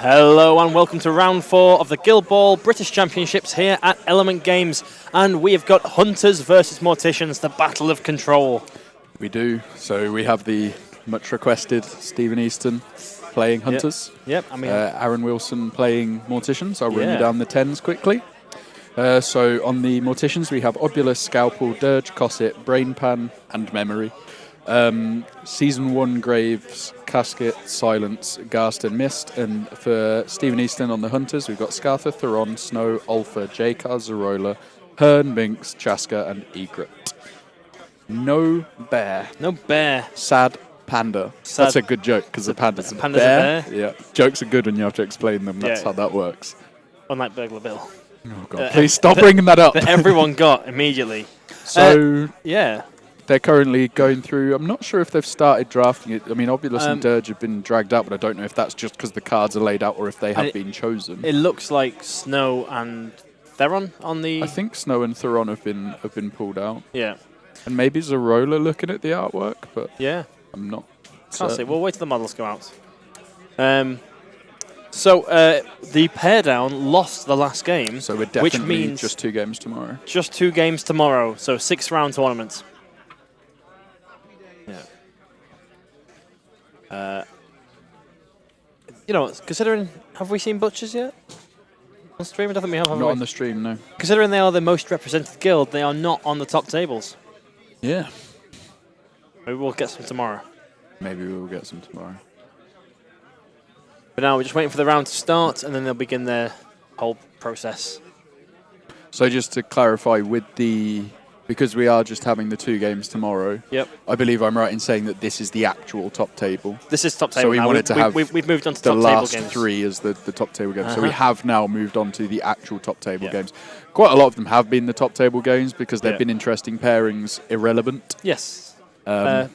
Hello and welcome to round 4 of the Guild Ball British Championships here at Element Games. And we have got Hunters versus Morticians, the Battle of Control. We do. So we have the much requested Stephen Easton playing Hunters. Yep. I mean, Aaron Wilson playing Morticians. I'll run you down the 10s quickly. So on the Morticians, we have Obulus, Scalpel, Dirge, Cosset, Brain Pan, and Memory. Season 1 Graves, Casket, Silence, Ghast, and Mist. And for Stephen Easton on the Hunters, we've got Scartha, Theron, Snow, Ulfa, Jakar, Zerola, Hearn, Minx, Chaska, and Egret. No bear. No bear. Sad panda. Sad. That's a good joke because the panda's a panda's bear. a bear? Yeah, jokes are good when you have to explain them. That's how that works. Unlike Burglar Bill. Oh God! Please stop bringing that up. That everyone got immediately. So yeah. They're currently going through. I'm not sure if they've started drafting it. I mean, Obulus and Dirge have been dragged out, but I don't know if that's just because the cards are laid out or if they have been chosen. It looks like Snow and Theron on the. I think Snow and Theron have been pulled out. Yeah. And maybe Zerola looking at the artwork, but yeah, I'm not. Can't see. We'll wait till the models go out. So the pair down lost the last game, so we're definitely which means just 2 games tomorrow. Just 2 games tomorrow. So 6-round tournament. Yeah. You know, considering, have we seen Butchers yet on stream? I don't think we have. Not on the stream, no. Considering they are the most represented guild, they are not on the top tables. Yeah. Maybe we'll get some tomorrow. Maybe we will get some tomorrow. But now we're just waiting for the round to start, and then they'll begin their whole process. So just to clarify, because we are just having the 2 games tomorrow. Yep. I believe I'm right in saying that this is the actual top table. This is top table. So we now. wanted to have we've moved on to the top table last games. 3 as the top table games. So we have now moved on to the actual top table games. Quite a lot of them have been the top table games because they've been interesting pairings, irrelevant. Yes.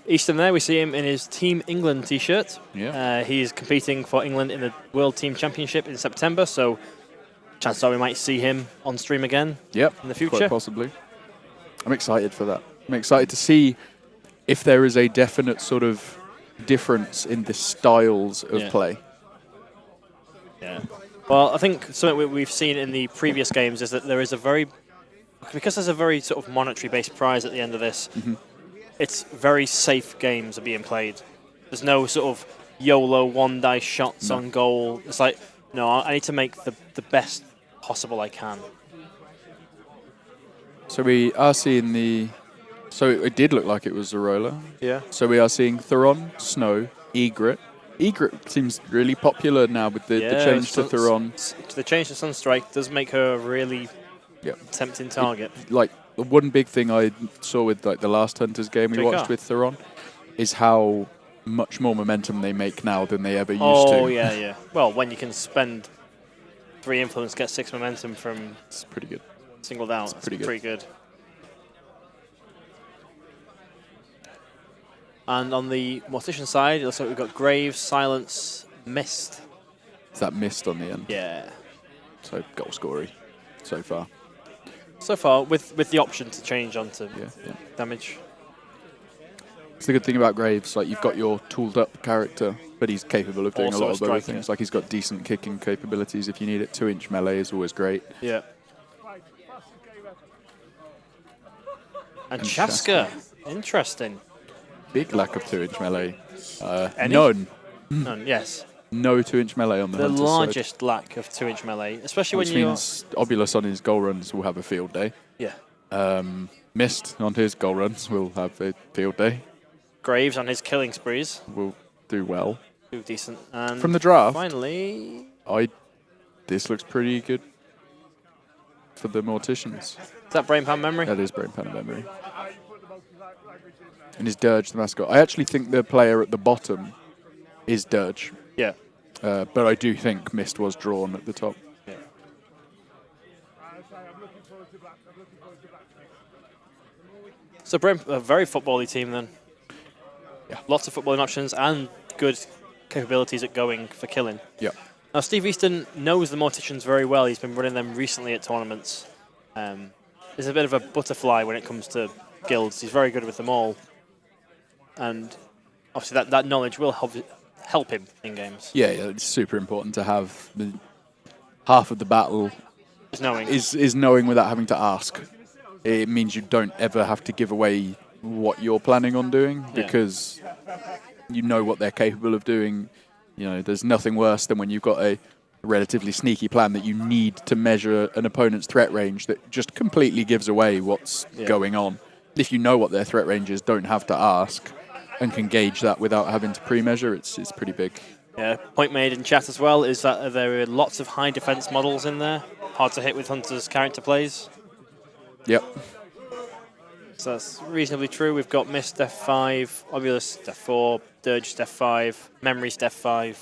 Easton there, we see him in his Team England t-shirt. Yeah. He's competing for England in the World Team Championship in September, so chances are we might see him on stream again in the future. Quite possibly. I'm excited for that. I'm excited to see if there is a definite sort of difference in the styles of play. Yeah. Well, I think something we've seen in the previous games is that there is because there's a very sort of monetary-based prize at the end of this, it's very safe games are being played. There's no sort of YOLO one-dice shots on goal. It's like, no, I need to make the best possible I can. So we are seeing the... So it did look like it was Zerola. Yeah. So we are seeing Theron, Snow, Egret. Egret seems really popular now with the change to Theron. The change to Sunstrike does make her a really tempting target. The one big thing I saw with the last Hunters game we watched with Theron is how much more momentum they make now than they ever used to. Oh, yeah. Well, when you can spend 3 influence, get 6 momentum from... It's pretty good. Singled out. It's pretty good. And on the Mortician side, it looks like we've got Graves, Silence, Mist. Is that Mist on the end? Yeah. So goal scoring so far. So far, with the option to change onto damage. It's the good thing about Graves, like you've got your tooled up character, but he's capable of doing a lot of other things. Like he's got decent kicking capabilities if you need it. 2-inch melee is always great. Yeah. And Chaska. Interesting. Big lack of 2-inch melee. None, yes. No 2-inch melee on the Hunters largest lack of 2-inch melee, especially which when you... means Obulus on his goal runs will have a field day. Yeah. Mist on his goal runs will have a field day. Graves on his killing sprees will do well. Do decent. And from the draft, finally... This looks pretty good for the Morticians. Is that Brain Pan Memory? That is Brain Pan Memory. And is Dirge the mascot? I actually think the player at the bottom is Dirge. Yeah. But I do think Mist was drawn at the top. Yeah. So a very football-y team then. Yeah. Lots of footballing options and good capabilities at going for killing. Yeah. Now Steve Easton knows the Morticians very well. He's been running them recently at tournaments. He's a bit of a butterfly when it comes to guilds. He's very good with them all. And obviously that knowledge will help him in games. Yeah, it's super important to have half of the battle Is knowing. is knowing without having to ask. It means you don't ever have to give away what you're planning on doing because you know what they're capable of doing. You know, there's nothing worse than when you've got a relatively sneaky plan that you need to measure an opponent's threat range that just completely gives away what's going on. If you know what their threat range is, don't have to ask, and can gauge that without having to pre-measure, it's pretty big. Yeah, point made in chat as well is that there are lots of high defense models in there, hard to hit with Hunter's character plays. Yep. So that's reasonably true. We've got Mist F5, Obulus F4, Dirge F5, Memories F5.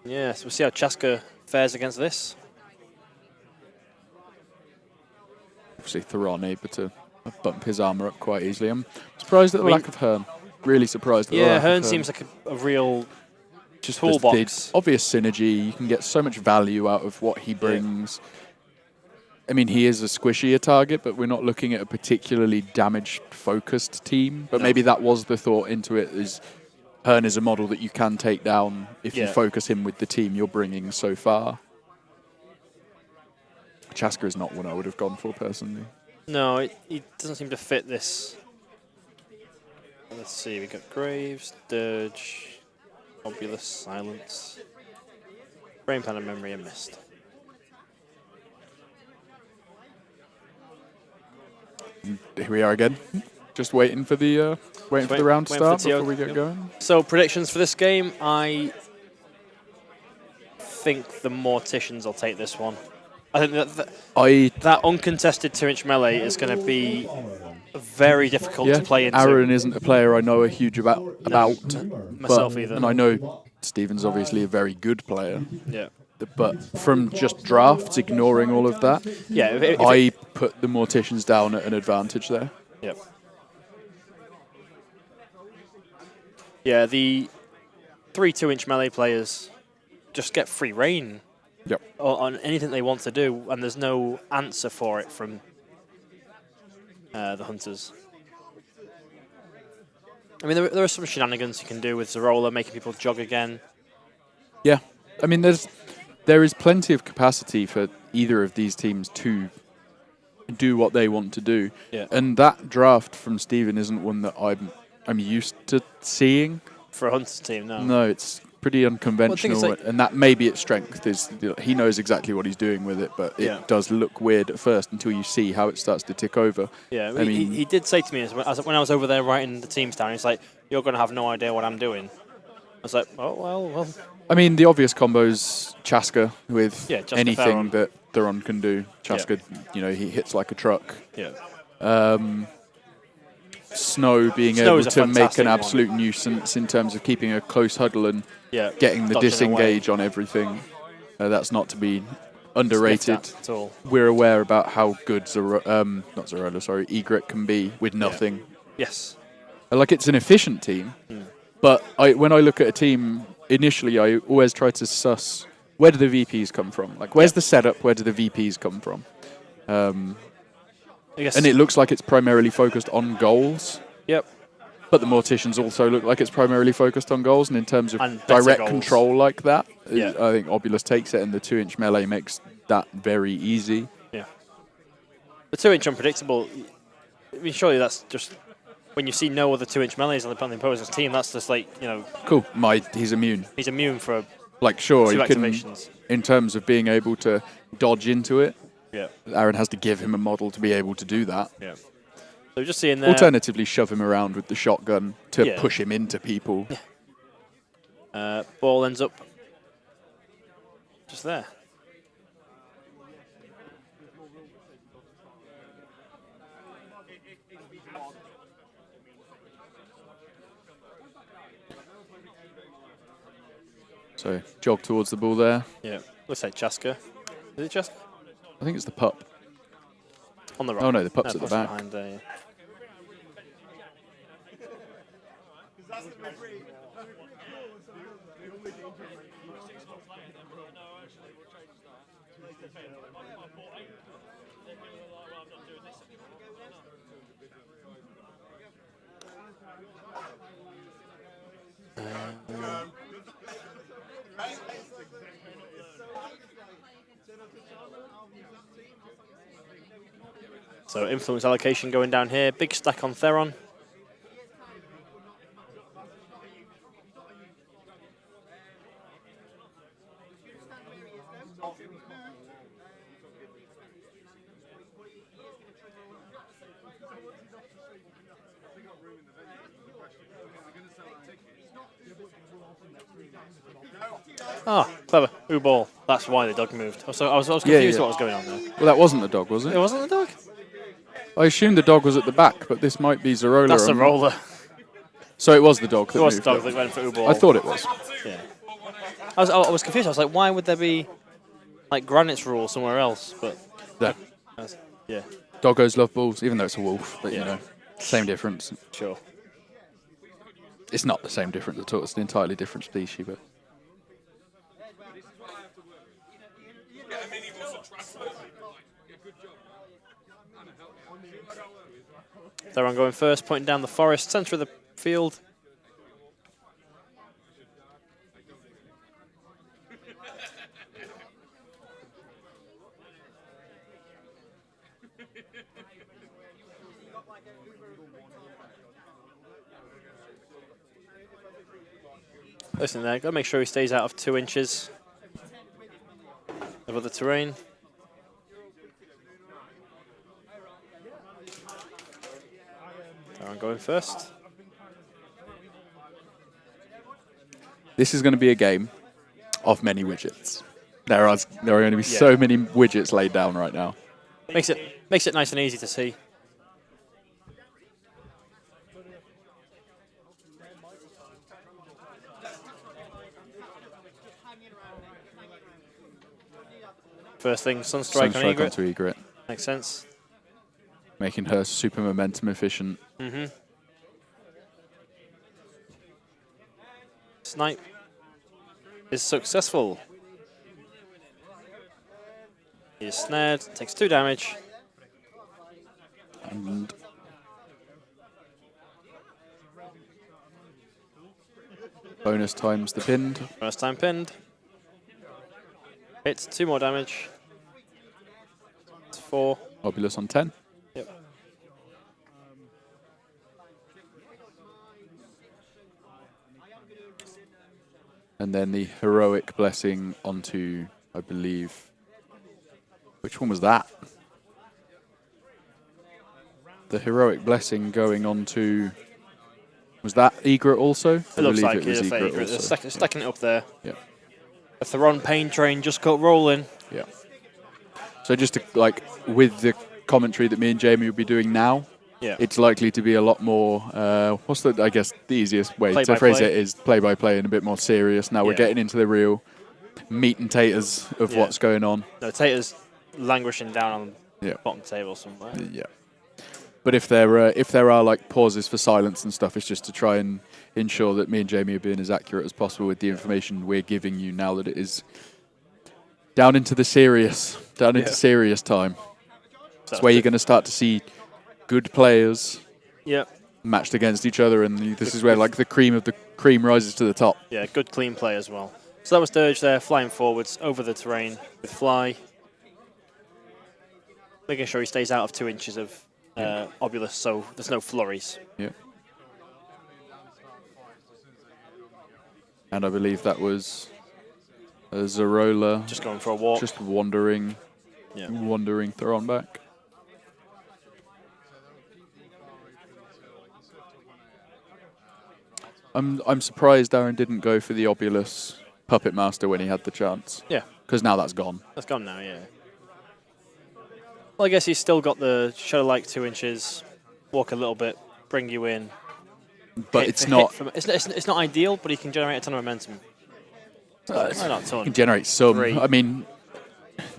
Yeah, so we'll see how Chaska fares against this. Obviously, Theron able to bump his armor up quite easily. I'm surprised at the lack of Hearn. Really surprised at the lack of Hearn. Yeah, Hearn seems like a real just toolbox. The obvious synergy. You can get so much value out of what he brings. Yeah. I mean, he is a squishier target, but we're not looking at a particularly damage-focused team. But maybe that was the thought into it, is Hearn is a model that you can take down if you focus him with the team you're bringing so far. Chaska is not one I would have gone for, personally. No, it doesn't seem to fit this. Let's see, we got Graves, Dirge, Obulus, Silence, Brain Pan and Memory and Mist. Here we are again, just waiting for the round to start before we get going. So predictions for this game, I think the Morticians will take this one. I think that uncontested 2-inch melee is going to be very difficult to play into. Aaron isn't a player I know a huge about. Myself either. And I know Steven's obviously a very good player. Yeah. But from just drafts, ignoring all of that, I put the Morticians down at an advantage there. Yep. Yeah, the 3 2-inch melee players just get free reign on anything they want to do, and there's no answer for it from the Hunters. I mean, there are some shenanigans you can do with Zerola, making people jog again. Yeah. I mean, there is plenty of capacity for either of these teams to do what they want to do. Yeah. And that draft from Steven isn't one that I'm used to seeing. For a Hunters team, no. No, it's pretty unconventional, and that may be its strength. Is he knows exactly what he's doing with it, but it does look weird at first until you see how it starts to tick over. Yeah, I mean, he did say to me when I was over there writing the teams down, he's like, "You're going to have no idea what I'm doing." I was like, "Oh well." I mean, the obvious combos, Chaska with anything Theron. that Theron can do. Chaska, he hits like a truck. Yeah. Snow being able to make an absolute nuisance in terms of keeping a close huddle and getting the disengage on everything. That's not to be underrated. At all. We're aware about how good Egret can be with nothing. Yes. Like, it's an efficient team, but when I look at a team, initially I always try to suss where do the VPs come from? Like, where's the setup? Where do the VPs come from? And it looks like it's primarily focused on goals. Yep. But the Morticians also look like it's primarily focused on goals, and in terms of direct control like that, I think Obulus takes it, and the 2-inch melee makes that very easy. Yeah. The 2-inch unpredictable, I mean, surely that's just, when you see no other 2-inch melees on the opposing team, that's just like, Cool, he's immune. He's immune for like, sure, two you can, activations. In terms of being able to dodge into it, yeah. Aaron has to give him a model to be able to do that. Yeah. So just seeing there. Alternatively, shove him around with the shotgun to push him into people. Yeah. Ball ends up just there. So jog towards the ball there. Yeah. Looks like Chaska. Is it Chaska? I think it's the pup. On the right. Oh no, the pup's at the back. Behind there, So influence allocation going down here. Big stack on Theron. Ah, clever. Ooh, ball. That's why the dog moved. So I was confused what was going on there. Well, that wasn't the dog, was it? It wasn't the dog? I assumed the dog was at the back, but this might be Zerola. That's the roller. So it was the dog that It was moved the dog up. that went for ooh, ball. I thought it was. Yeah. I was confused. I was like, why would there be like Granite's rule somewhere else? But yeah, Doggos love balls, even though it's a wolf. But you know, same difference. sure. It's not the same difference at all. It's an entirely different species, but. Theron going first, pointing down the forest, centre of the field. Listen there, got to make sure he stays out of 2 inches of the terrain. Theron going first. This is going to be a game of many widgets. There are going to be so many widgets laid down right now. Makes it nice and easy to see. First thing, Sunstrike on Egret. Onto Egret. Makes sense. Making her super momentum efficient. Mm-hmm. Snipe is successful. He is snared, takes 2 damage. And bonus times the pinned. First time pinned. Hits 2 more damage. It's 4. Obulus on 10. Yep. And then the heroic blessing onto, I believe, which one was that? The heroic blessing going on to, was that Egret also? It looks like it was Egret. They're stacking it up there. Yeah. The Theron pain train just got rolling. Yeah. So just to, like, with the commentary that me and Jamie will be doing now, it's likely to be a lot more, I guess the easiest way to phrase it is play-by-play and a bit more serious. Now we're getting into the real meat and taters of what's going on. No, taters languishing down on the bottom table somewhere. Yeah. But if there are like pauses for silence and stuff, it's just to try and ensure that me and Jamie are being as accurate as possible with the information we're giving you now that it is down into serious time. That's where you're going to start to see good players matched against each other, and this is where like the cream of the cream rises to the top. Yeah, good clean play as well. So that was Dirge there, flying forwards over the terrain with Fly. Making sure he stays out of 2 inches of Obulus, so there's no flurries. Yeah. And I believe that was Zerola. Just going for a walk. Just wandering Theron back. I'm surprised Aaron didn't go for the Obulus Puppet Master when he had the chance. Yeah. Because now that's gone. That's gone now, yeah. Well, I guess he's still got the Shadow like 2 inches, walk a little bit, bring you in. But it's not... It's not ideal, but he can generate a ton of momentum. Not a ton. He can generate some. 3. I mean,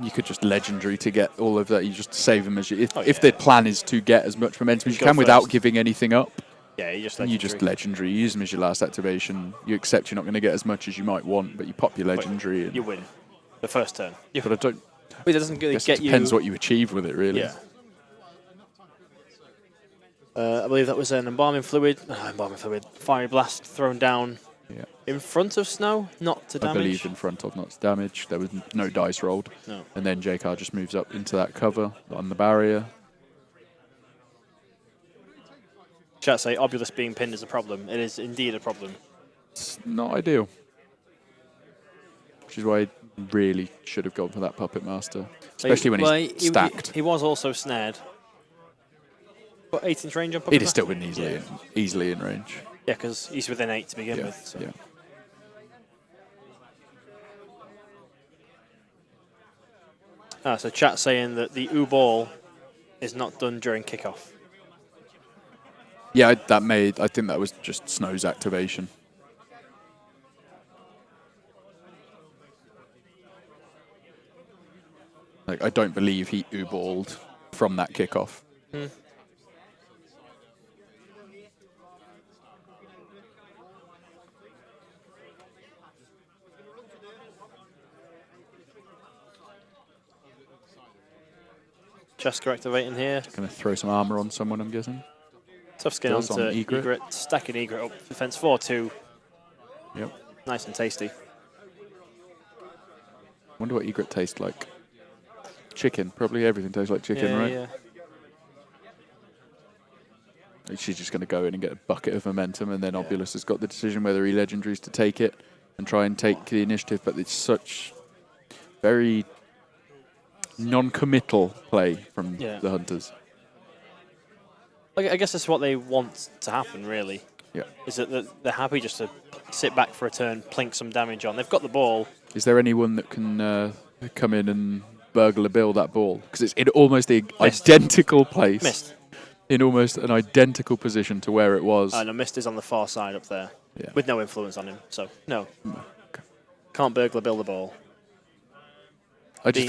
you could just Legendary to get all of that. You just save him as you... If the plan is to get as much momentum as you can without giving anything up, yeah, you just Legendary. You use them as your last activation. You accept you're not going to get as much as you might want, but you pop your Legendary. You win the first turn. But I don't... It doesn't really get you... It depends what you achieve with it, really. Yeah. I believe that was an Embalming Fluid. Fiery Blast thrown down Yeah. In front of Snow, not to I damage. believe in front of, not to damage. There was no dice rolled. No. And then JK just moves up into that cover on the barrier. Chat say Obulus being pinned is a problem. It is indeed a problem. It's not ideal. Which is why he really should have gone for that Puppet Master. Especially when he's stacked. He was also snared. What, 18 range on Puppet He'd have still been Master? easily in range. Yeah, because he's within 8 to begin Yeah, with. So. yeah. So chat saying that the U-ball is not done during kickoff. Yeah, I think that was just Snow's activation. Like, I don't believe he U-balled from that kickoff. Chesker activating here. Going to throw some armor on someone, I'm guessing. Tough skin Does onto on Egret. Egret. Stacking Egret up. Defense 4-2. Yep. Nice and tasty. Wonder what Egret tastes like. Chicken. Probably everything tastes like chicken, right? Yeah. She's just going to go in and get a bucket of momentum, and then Obulus has got the decision whether he legendaries to take it and try and take the initiative, but it's such very non-committal play from the Hunters. I guess that's what they want to happen, really. Yeah. Is that they're happy just to sit back for a turn, plink some damage on. They've got the ball. Is there anyone that can come in and burglar bill that ball? Because it's in almost the identical place. Missed. In almost an identical position to where it was. No, Mist is on the far side up there. Yeah. With no influence on him, so no. Okay. Can't burglar bill the ball. I just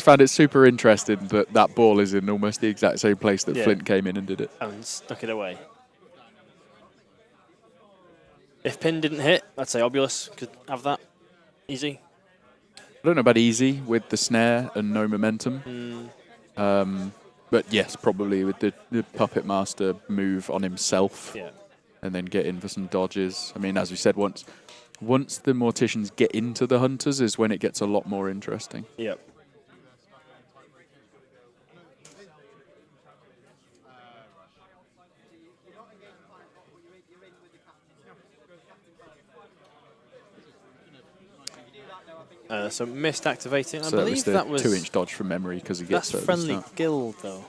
found it super interesting that that ball is in almost the exact same place that Flint came in and did it. And stuck it away. If pin didn't hit, I'd say Obulus could have that. Easy. I don't know about easy with the snare and no momentum. But yes, probably with the Puppet Master move on himself. Yeah. And then get in for some dodges. I mean, as we said, once the Morticians get into the Hunters is when it gets a lot more interesting. Yep. So Mist activating. So I believe that was 2-inch dodge from memory because he gets that's to friendly start. guild though.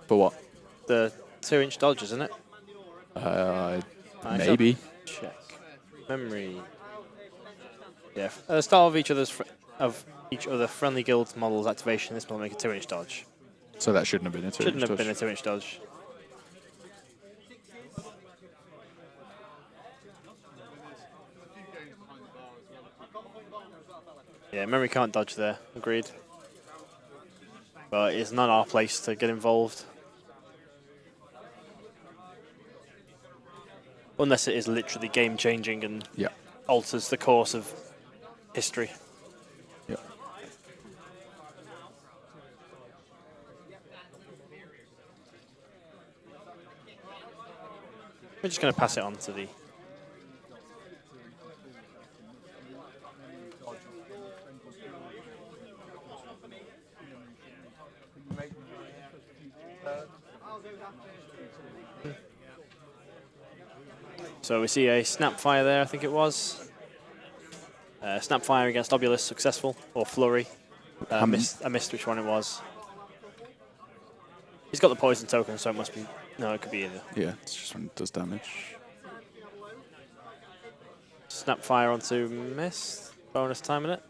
For what? The 2-inch dodge, isn't it? Maybe. Check. Memory. Yeah. At the start of each other friendly guild models activation, this will make a 2-inch dodge. So that shouldn't have been a 2-inch Shouldn't have dodge. been a 2-inch dodge. Yeah, memory can't dodge there. Agreed. But it's not our place to get involved. Unless it is literally game-changing and alters the course of history. Yeah. We're just going to pass it on to the... So we see a Snapfire there, I think it was. Snapfire against Obulus, successful, or Flurry. I missed which one it was. He's got the poison token, so it must be... No, it could be either. Yeah, it's just when it does damage. Snapfire onto Mist. Bonus time in it.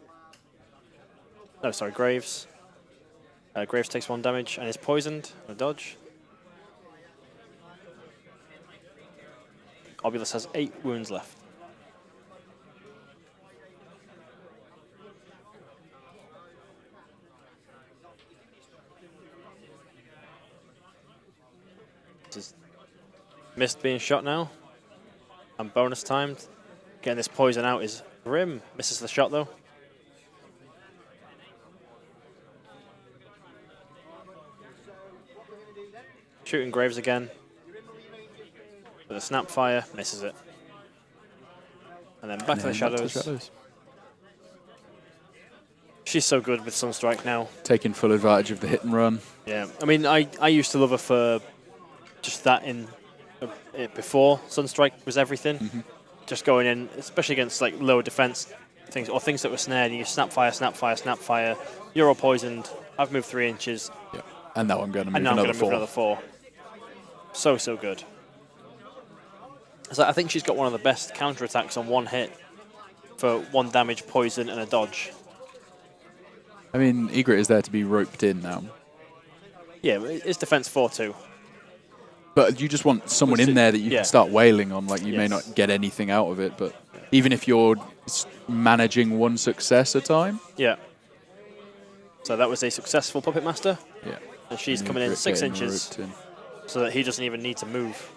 No, sorry, Graves. Graves takes 1 damage and is poisoned. A dodge. Obulus has 8 wounds left. Just Mist being shot now. And bonus timed. Getting this poison out is grim. Misses the shot though. Shooting Graves again. With a Snapfire, misses it. And then back to the shadows. She's so good with Sunstrike now. Taking full advantage of the hit and run. Yeah, I mean, I used to love her for just that in it before Sunstrike was everything. Just going in, especially against like lower defense things or things that were snared. You snap fire. You're all poisoned. I've moved 3 inches. Yeah. And now I'm going to move and now another I'm going to move another 4. So good. So I think she's got one of the best counterattacks on 1 hit for 1 damage, poison, and a dodge. I mean, Egret is there to be roped in now. Yeah, it's defense 4 too. But you just want someone in there that you can start wailing on. Like, you may not get anything out of it, but even if you're managing 1 success a time. Yeah. So that was a successful Puppet Master. Yeah. And she's coming in 6 inches so that he doesn't even need to move.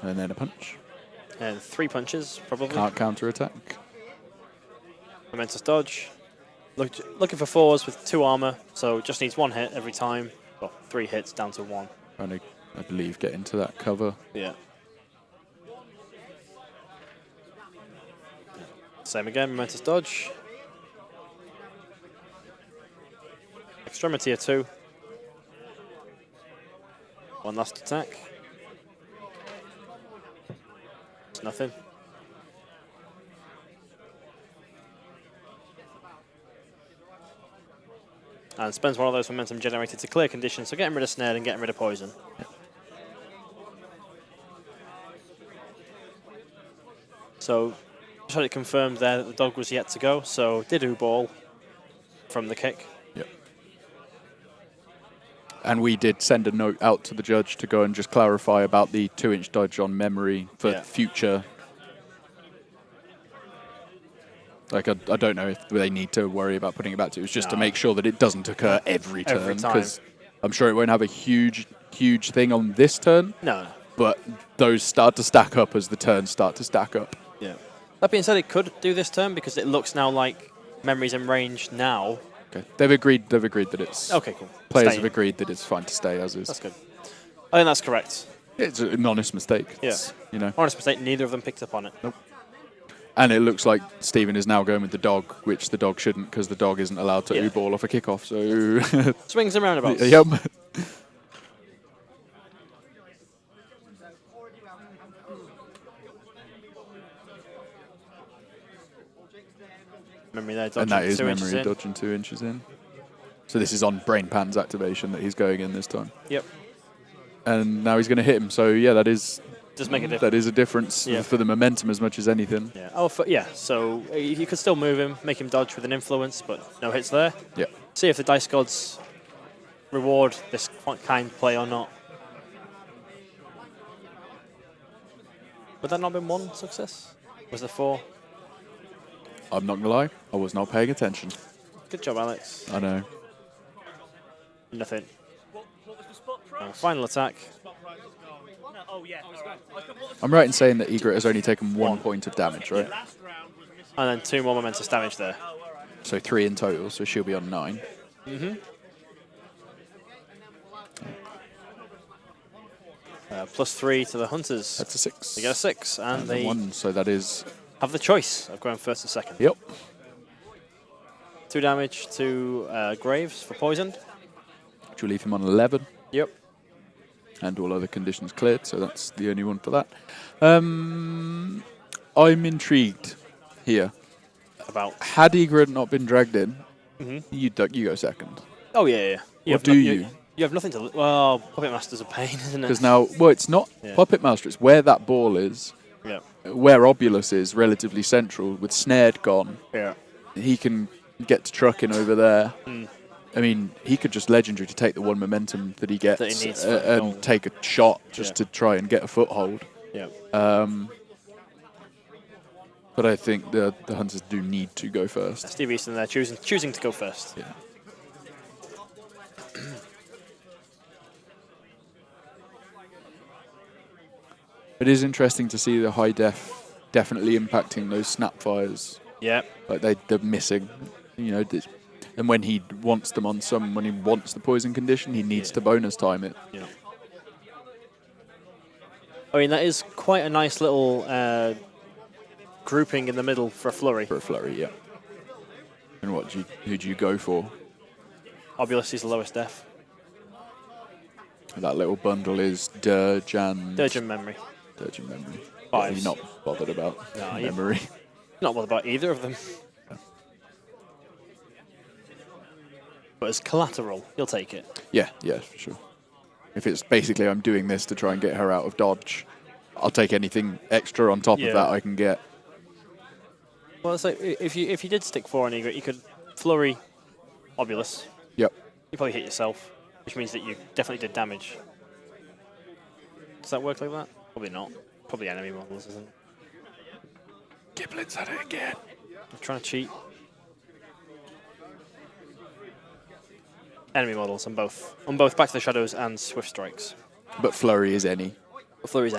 And then a punch. And 3 punches, probably. Can't counter-attack. Momentous dodge. Looking for 4s with 2 armor, so just needs 1 hit every time. Well, 3 hits down to 1. Trying to, I believe, get into that cover. Yeah. Same again, momentous dodge. Extremity of 2. 1 last attack. It's nothing. And spends one of those momentum generated to clear conditions, so getting rid of snared and getting rid of poison. So, just had it confirmed there that the dog was yet to go, so did ball from the kick. Yep. And we did send a note out to the judge to go and just clarify about the 2-inch dodge on memory for future. Like, I don't know if they need to worry about putting it back to. It's just to make sure that it doesn't occur every turn. Because I'm sure it won't have a huge thing on this turn. No. But those start to stack up as the turns start to stack up. Yeah. That being said, it could do this turn because it looks now like memory's in range now. Okay. They've agreed that it's... Okay, cool. Players have agreed that it's fine to stay as is. That's good. I think that's correct. It's an honest mistake. Yes. You know. Honest mistake, neither of them picked up on it. Nope. And it looks like Stephen is now going with the dog, which the dog shouldn't, because the dog isn't allowed to U-ball off a kickoff. So swings and roundabouts. Yep. Memory there, dodging and that is 2 inches memory in. dodging 2 inches in. So this is on Brain Pan's activation that he's going in this time. Yep. And now he's going to hit him. So yeah, that is... Does make a difference. That is a difference for the momentum as much as anything. Yeah. Oh, so you could still move him, make him dodge with an influence, but no hits there. Yeah. See if the dice gods reward this kind play or not. Would that not have been 1 success? Was there 4? I'm not going to lie, I was not paying attention. Good job, Alex. I know. Nothing. Final attack. I'm right in saying that Egret has only taken 1 point of damage, right? And then 2 more momentous damage there. So 3 in total, so she'll be on 9. +3 to the hunters. That's a 6. They get a 6, and they 1, so that is... have the choice of going first or second. Yep. 2 damage to Graves for poisoned. Which will leave him on 11. Yep. And all other conditions cleared, so that's the only one for that. I'm intrigued here. About? Had Egret not been dragged in, you go second. Oh, yeah. You have nothing to... Well, Puppet Master's a pain, isn't it? Because now, well, it's not Puppet Master, it's where that ball is. Yeah. Where Obulus is relatively central, with Snared gone. Yeah. He can get to trucking over there. I mean, he could just legendary to take the 1 momentum that he gets that he needs and take a shot just to try and get a foothold. Yeah. But I think the hunters do need to go first. Steve Easton there choosing to go first. Yeah. It is interesting to see the high def definitely impacting those snap fires. Yeah. Like they're missing, you know. And when he wants them on when he wants the poison condition, he needs to bonus time it. Yeah. I mean, that is quite a nice little grouping in the middle for a flurry. For a flurry, yeah. And who do you go for? Obulus is the lowest def. That little bundle is Dirge and... Dirge and Memory. Dirge and Memory. Fives. You're not bothered about Memory. Not bothered about either of them. Yeah. But as collateral, you'll take it. Yeah, for sure. If it's basically I'm doing this to try and get her out of dodge, I'll take anything extra on top of that I can get. Well, it's like if you did stick 4 on Egret, you could flurry Obulus. Yep. You probably hit yourself, which means that you definitely did damage. Does that work like that? Probably not. Probably enemy models, isn't it? Giblet's at it again. I'm trying to cheat. Enemy models on both. On both Back to the Shadows and Swift Strikes. But flurry is any. Flurry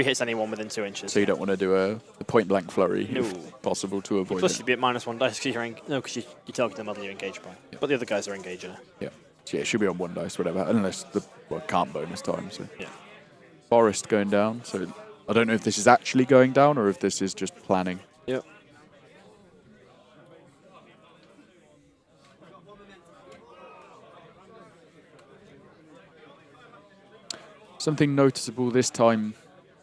hits anyone within 2 inches. So you don't want to do a point blank flurry No. if possible to avoid Plus it. you'd be at -1 dice because you target the model you're engaged by. Yeah. But the other guys are engager. Yeah. So yeah, it should be on 1 dice, whatever, unless can't bonus time. So Yeah. Forest going down. So I don't know if this is actually going down or if this is just planning. Yep. Something noticeable this time,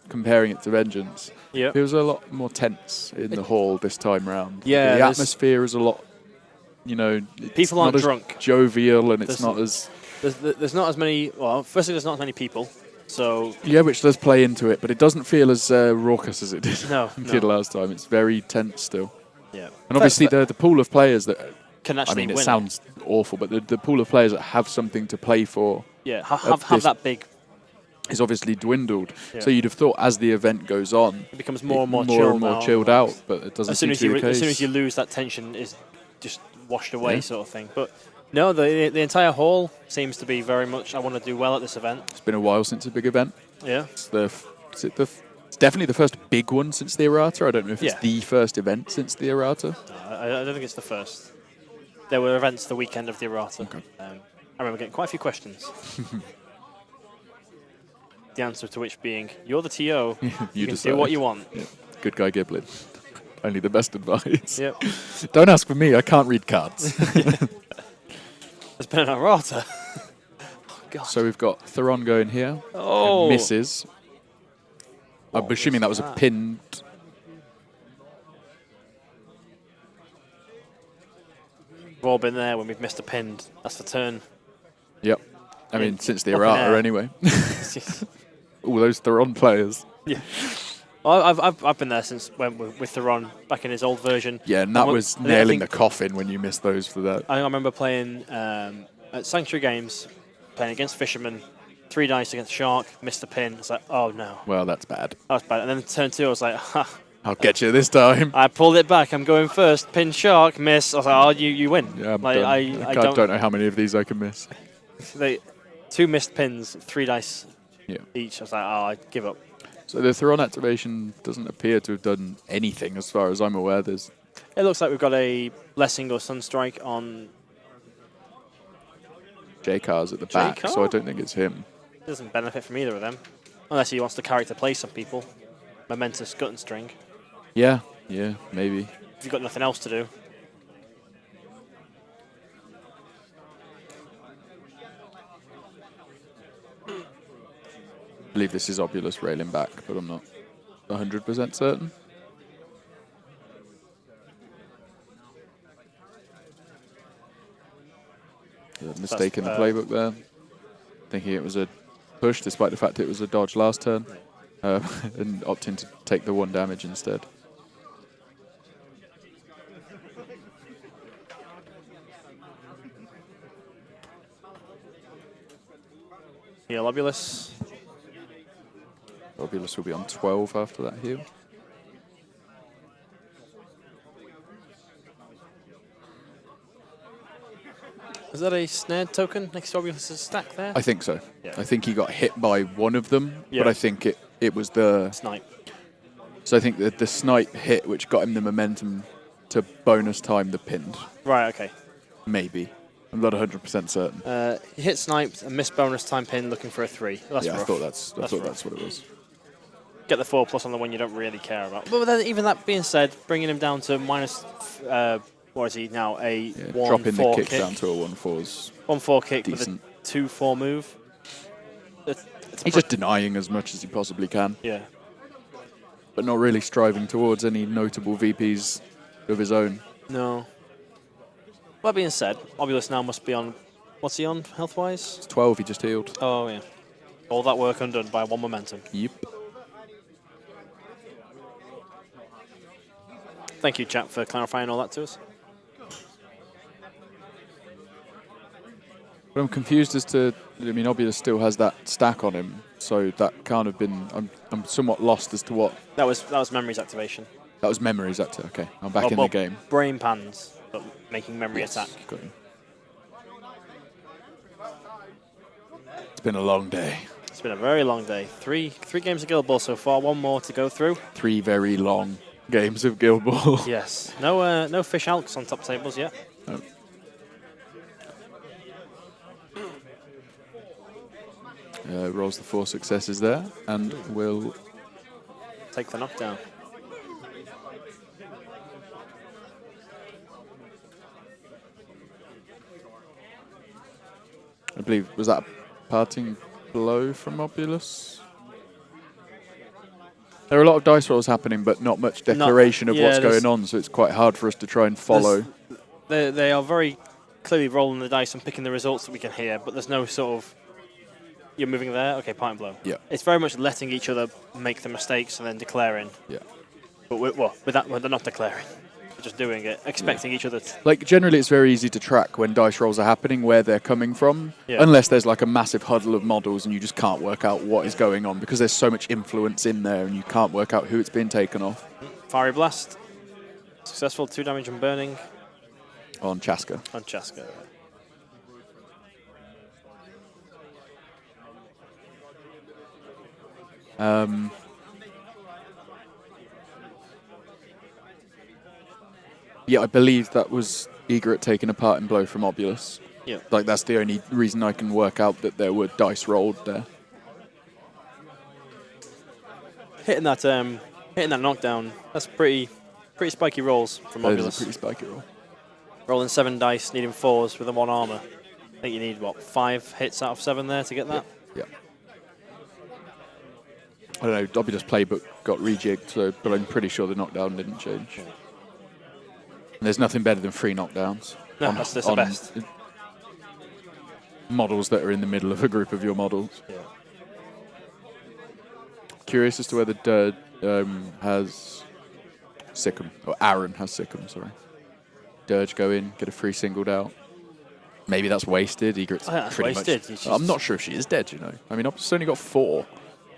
comparing it to Vengeance. Yeah. It was a lot more tense in the hall this time round. Yeah, the atmosphere is a lot. People aren't not drunk. As jovial, and it's not as. There's not as many. Well, firstly, there's not as many people. So yeah, which does play into it, but it doesn't feel as raucous as it did. No, did last time. It's very tense still. Yeah. And obviously the pool of players that can actually it win. sounds awful, but the pool of players that have something to play for. Yeah, have that big. Is obviously dwindled. Yeah. So you'd have thought as the event goes on, it becomes more and more chilled out, but it doesn't seem to be the case. As soon as you lose, that tension is just washed away, sort of thing. But no, the entire hall seems to be very much. I want to do well at this event. It's been a while since a big event. Yeah, it's definitely the first big one since the errata. I don't know if it's the first event since the errata. I don't think it's the first. There were events the weekend of the errata. Okay. I remember getting quite a few questions. The answer to which being, you're the TO, you can do what you want. Yeah. Good guy Giblin. Only the best advice. Yep. Don't ask for me, I can't read cards. There's been an errata. Oh, God. So we've got Theron going here. Oh. Misses. I'm assuming that was a pinned. We've all been there when we've missed a pinned. That's the turn. Yep. I mean, since the errata anyway. All those Theron players. Yeah. Well, I've been there since with Theron back in his old version. Yeah, and that was nailing the coffin when you missed those for that. I remember playing at Sanctuary Games, playing against Fisherman, 3 dice against Shark, missed the pin. It's like, oh no. Well, that's bad. That was bad. And then turn 2, I was like, ha. I'll get you this time. I pulled it back. I'm going first. Pin Shark, miss. I was like, oh, you win. Yeah, I don't know how many of these I can miss. 2 missed pins, 3 dice Yeah. each. I was like, oh, I give up. So the Theron activation doesn't appear to have done anything as far as I'm aware. It looks like we've got a Blessing or Sunstrike on J-Cars at the back, so I don't think it's him. He doesn't benefit from either of them. Unless he wants to character play some people. Momentous Gut and String. Yeah, maybe. If you've got nothing else to do. I believe this is Obulus railing back, but I'm not 100% certain. Mistake in the playbook there. Thinking it was a push, despite the fact it was a dodge last turn. And opting to take the 1 damage instead. Heal Obulus. Obulus will be on 12 after that heal. Is that a snared token next to Obulus's stack there? I think so. Yeah. I think he got hit by one of them, but I think it was the... Snipe. So I think that the snipe hit, which got him the momentum to bonus time the pinned. Right, okay. Maybe. I'm not 100% certain. He hit sniped and missed bonus time pin looking for a 3. That's yeah, rough. I thought that's what it was. get the 4+ on the one you don't really care about. But then, even that being said, bringing him down to minus, what is he now? A 1-4 dropping the kicks kick. down to a 1-4 is 1-4 kick decent. with a 2-4 move. He's just denying as much as he possibly can. Yeah. But not really striving towards any notable VPs of his own. No. That being said, Obulus now must be on... What's he on, health-wise? It's 12 he just healed. Oh, yeah. All that work undone by 1 momentum. Yep. Thank you, chat, for clarifying all that to us. But I'm confused as to... I mean, Obulus still has that stack on him, so that can't have been... I'm somewhat lost as to what... That was Memory's activation. That was Memory's active. Okay, I'm back in the game. Brain pans, but making Memory attack. Got him. It's been a long day. It's been a very long day. Three games of Guild Ball so far. 1 more to go through. 3 very long games of Guild Ball. Yes. No fish alks on top tables yet. No. Rolls the 4 successes there, and will take the knockdown. I believe, was that a parting blow from Obulus? There are a lot of dice rolls happening, but not much declaration of what's going on, so it's quite hard for us to try and follow. They are very clearly rolling the dice and picking the results that we can hear, but there's no sort of... You're moving there? Okay, parting blow. Yeah. It's very much letting each other make the mistakes and then declaring. Yeah. But with that, they're not declaring. They're just doing it, expecting each other to... Like, generally it's very easy to track when dice rolls are happening, where they're coming from, unless there's like a massive huddle of models and you just can't work out what is going on because there's so much influence in there and you can't work out who it's being taken off. Fiery Blast. Successful, 2 damage and burning. On Chaska. On Chaska. Yeah, I believe that was Egret taking a parting blow from Obulus. Yeah. Like, that's the only reason I can work out that there were dice rolled there. Hitting that knockdown, that's pretty spiky rolls from Obulus. That is a pretty spiky roll. Rolling 7 dice, needing 4s with a 1 armor. I think you need, what, 5 hits out of 7 there to get that? Yeah. I don't know, Obulus playbook got rejigged, so, but I'm pretty sure the knockdown didn't change. And there's nothing better than 3 knockdowns. No, that's the best. Models that are in the middle of a group of your models. Yeah. Curious as to whether Dirge has Sikkim, or Aaron has Sikkim, sorry. Dirge go in, get a free singled out. Maybe that's wasted. Egret's pretty wasted. much... I'm not sure if she is dead, you know. I mean, I've only got 4.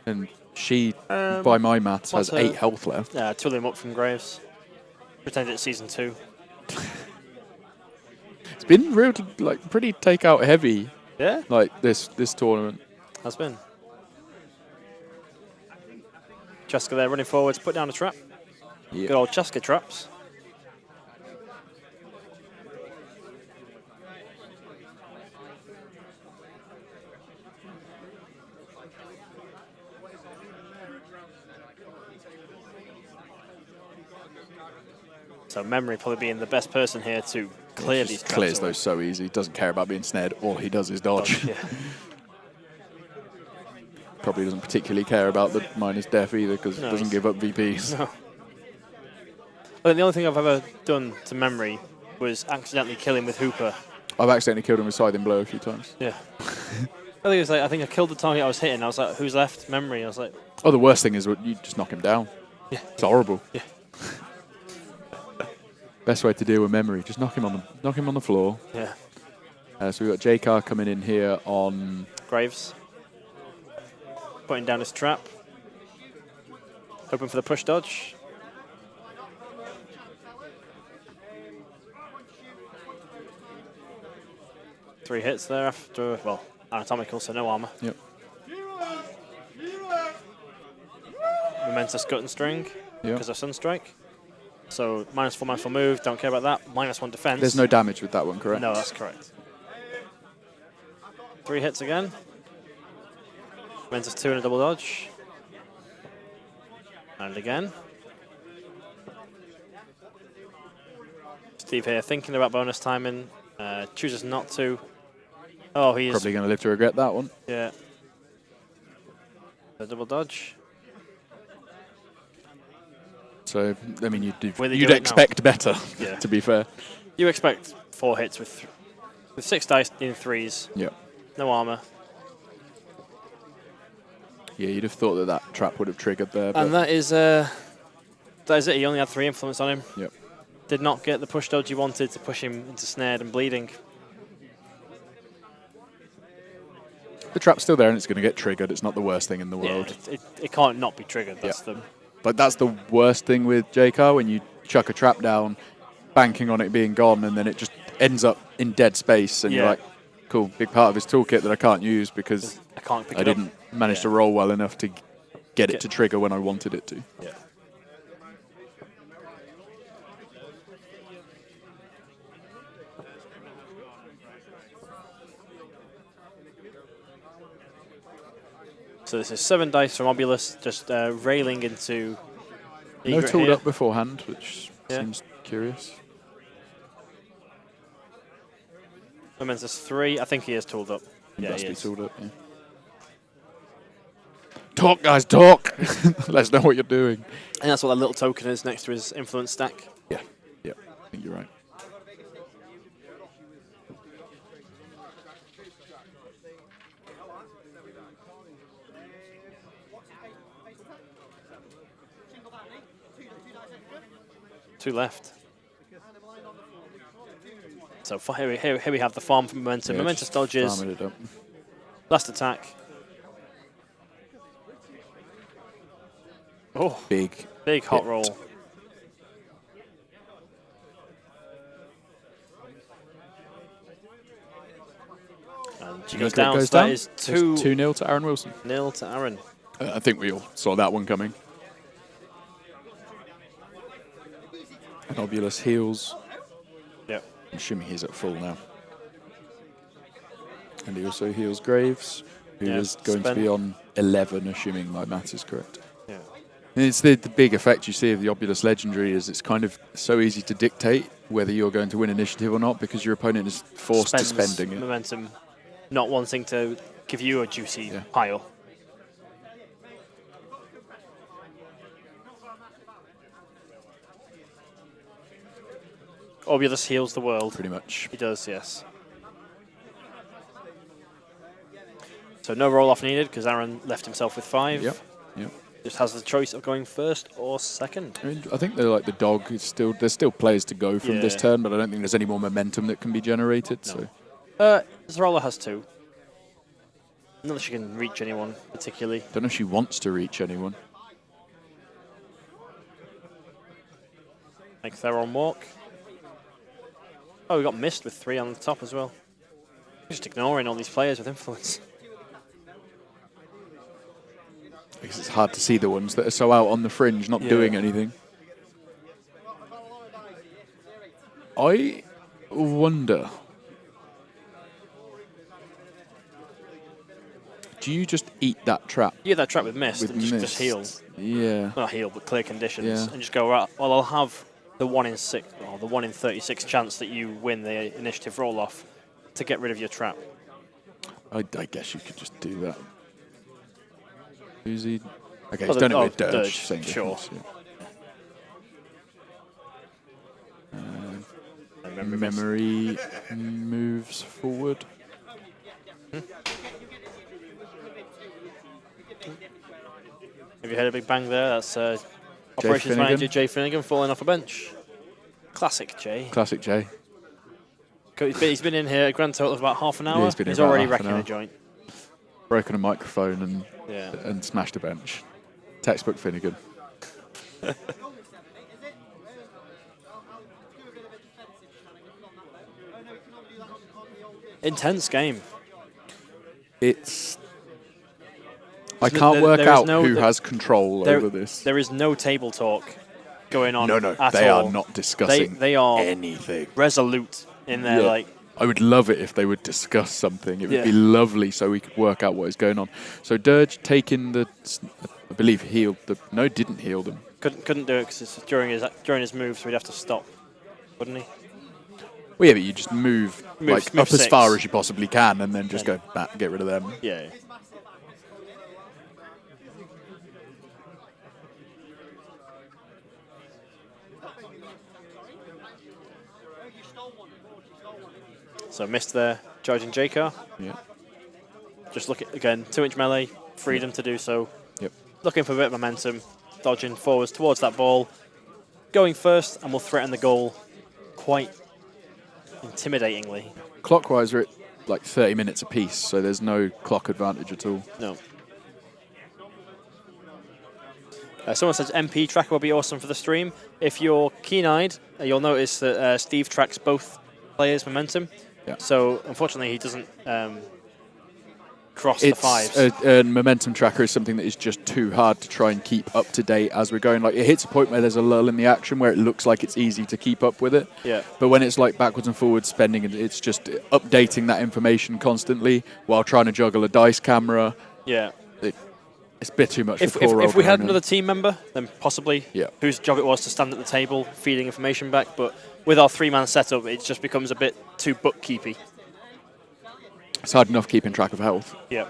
And she, by my maths, has 8 health left. Yeah, tooling him up from Graves. Pretended it's season 2. It's been real, like, pretty takeout heavy. Yeah. Like this tournament. Has been. Chaska there running forwards, put down a trap. Yeah. Good old Chaska traps. So Memory probably being the best person here to clear these traps. Clears those so easy. Doesn't care about being snared. All he does is dodge. Yeah. Probably doesn't particularly care about the minus death either because doesn't give up VPs. No. I think the only thing I've ever done to Memory was accidentally kill him with Hooper. I've accidentally killed him with Scything Blow a few times. Yeah. I think I killed the target I was hitting. I was like, who's left? Memory. I was like... Oh, the worst thing is you just knock him down. Yeah. It's horrible. Yeah. Best way to deal with Memory, just knock him on the floor. Yeah. So we've got JCar coming in here on... Graves. Putting down his trap. Hoping for the push dodge. Three hits there after, well, anatomical, so no armor. Yep. Momentous gut and string because Yep. of Sunstrike. So -4 move, don't care about that. -1 defense. There's no damage with that one, correct? No, that's correct. 3 hits again. Momentous 2 and a double dodge. And again. Steve here thinking about bonus timing. Chooses not to. Oh, he's Probably going to live to regret that one. Yeah. A double dodge. So, I mean, Will he you'd do it expect better, Yeah. to be fair. You expect 4 hits with 6 dice in 3s. Yeah. No armor. Yeah, you'd have thought that that trap would have triggered there. And that is it. He only had 3 influence on him. Yep. Did not get the push dodge he wanted to push him into snared and bleeding. The trap's still there and it's going to get triggered. It's not the worst thing in the world. Yeah, it can't not be triggered. That's Yeah. the. But that's the worst thing with JCar, when you chuck a trap down, banking on it being gone, and then it just ends up in dead space, and you're like, cool, big part of his toolkit that I can't use because I can't pick I it up. didn't manage to roll well enough to get it to trigger when I wanted it to. Yeah. So this is 7 dice from Obulus, just railing into. No Egret tooled here. up beforehand, which seems curious. Momentous 3. I think he is tooled up. Yeah, Must he be is. tooled up, yeah. Talk, guys, talk! Let's know what you're doing. And that's what that little token is next to his influence stack. Yeah, yeah, I think you're right. Two left. So here we have the farm for momentum. Yeah, Momentous just dodges. farming it up. Last attack. Oh, big hot hit. roll. And she goes down. So that is 2-0 to Aaron Wilson. 2-0 to Aaron. I think we all saw that one coming. And Obulus heals. Yep. I'm assuming he's at full now. And he also heals Graves, who is going to be on 11, assuming my maths is correct. Yeah. And it's the big effect you see of the Obulus Legendary is it's kind of so easy to dictate whether you're going to win initiative or not because your opponent is forced to spending it. Momentum, not wanting to give you a juicy pile. Obulus heals the world. Pretty much. He does, yes. So no roll-off needed because Aaron left himself with 5. Yep. Yep. Just has the choice of going first or second. I mean, I think they're like the dog. There's still players to go from this turn, but I don't think there's any more momentum that can be generated. No. So, Zrola has 2. Not that she can reach anyone particularly. Don't know if she wants to reach anyone. Like Theron walk. Oh, we got missed with 3 on the top as well. Just ignoring all these players with influence. Because it's hard to see the ones that are so out on the fringe, not doing anything. I wonder, do you just eat that trap? Yeah, that trap with mist and just heal. Yeah. Not heal, but clear conditions. Yeah. And just go, right, well, I'll have the 1 in 6, or the 1 in 36 chance that you win the initiative roll-off to get rid of your trap. I guess you could just do that. Who's he? Okay, Oh, he's done it with Dirge, Dirge. Same sure. difference, yeah. Memory moves forward. Have you heard a big bang there? That's Operations Finnegan. Manager Jay Finnegan falling off a bench. Classic Jay. Classic Jay. He's been in here a grand total of about half an hour. Yeah, he's been in He's about already half an wrecking hour. a joint. Broken a microphone Yeah. and smashed a bench. Textbook Finnegan. Intense game. It's... I can't work out who has control over this. There is no table talk going on. No, at they all. are not discussing They are anything. resolute in their like. I would love it if they would discuss something. It would Yeah. be lovely so we could work out what is going on. So Dirge taking the I believe healed them. No, didn't heal them. Couldn't do it because it's during his move, so he'd have to stop, wouldn't he? Well, yeah, but you just move Move up as 6. far as you possibly can, and then just go back, get rid of them. Yeah. So missed there, charging J-Car. Yeah. Just look at, again, 2-inch melee, freedom to do so. Yep. Looking for a bit of momentum, dodging forwards towards that ball. Going first, and will threaten the goal quite intimidatingly. Clockwise, we're at like 30 minutes apiece, so there's no clock advantage at all. No. Someone says MP tracker will be awesome for the stream. If you're keen-eyed, you'll notice that Steve tracks both players' momentum. Yeah. So unfortunately, he doesn't cross the 5s. A momentum tracker is something that is just too hard to try and keep up to date as we're going. Like, it hits a point where there's a lull in the action where it looks like it's easy to keep up with it. Yeah. But when it's like backwards and forwards spending, it's just updating that information constantly while trying to juggle a dice camera. Yeah. It's a bit too much. If we had another team member, then possibly whose job it was to stand at the table feeding information back. But with our 3-man setup, it just becomes a bit too bookkeepy. It's hard enough keeping track of health. Yeah.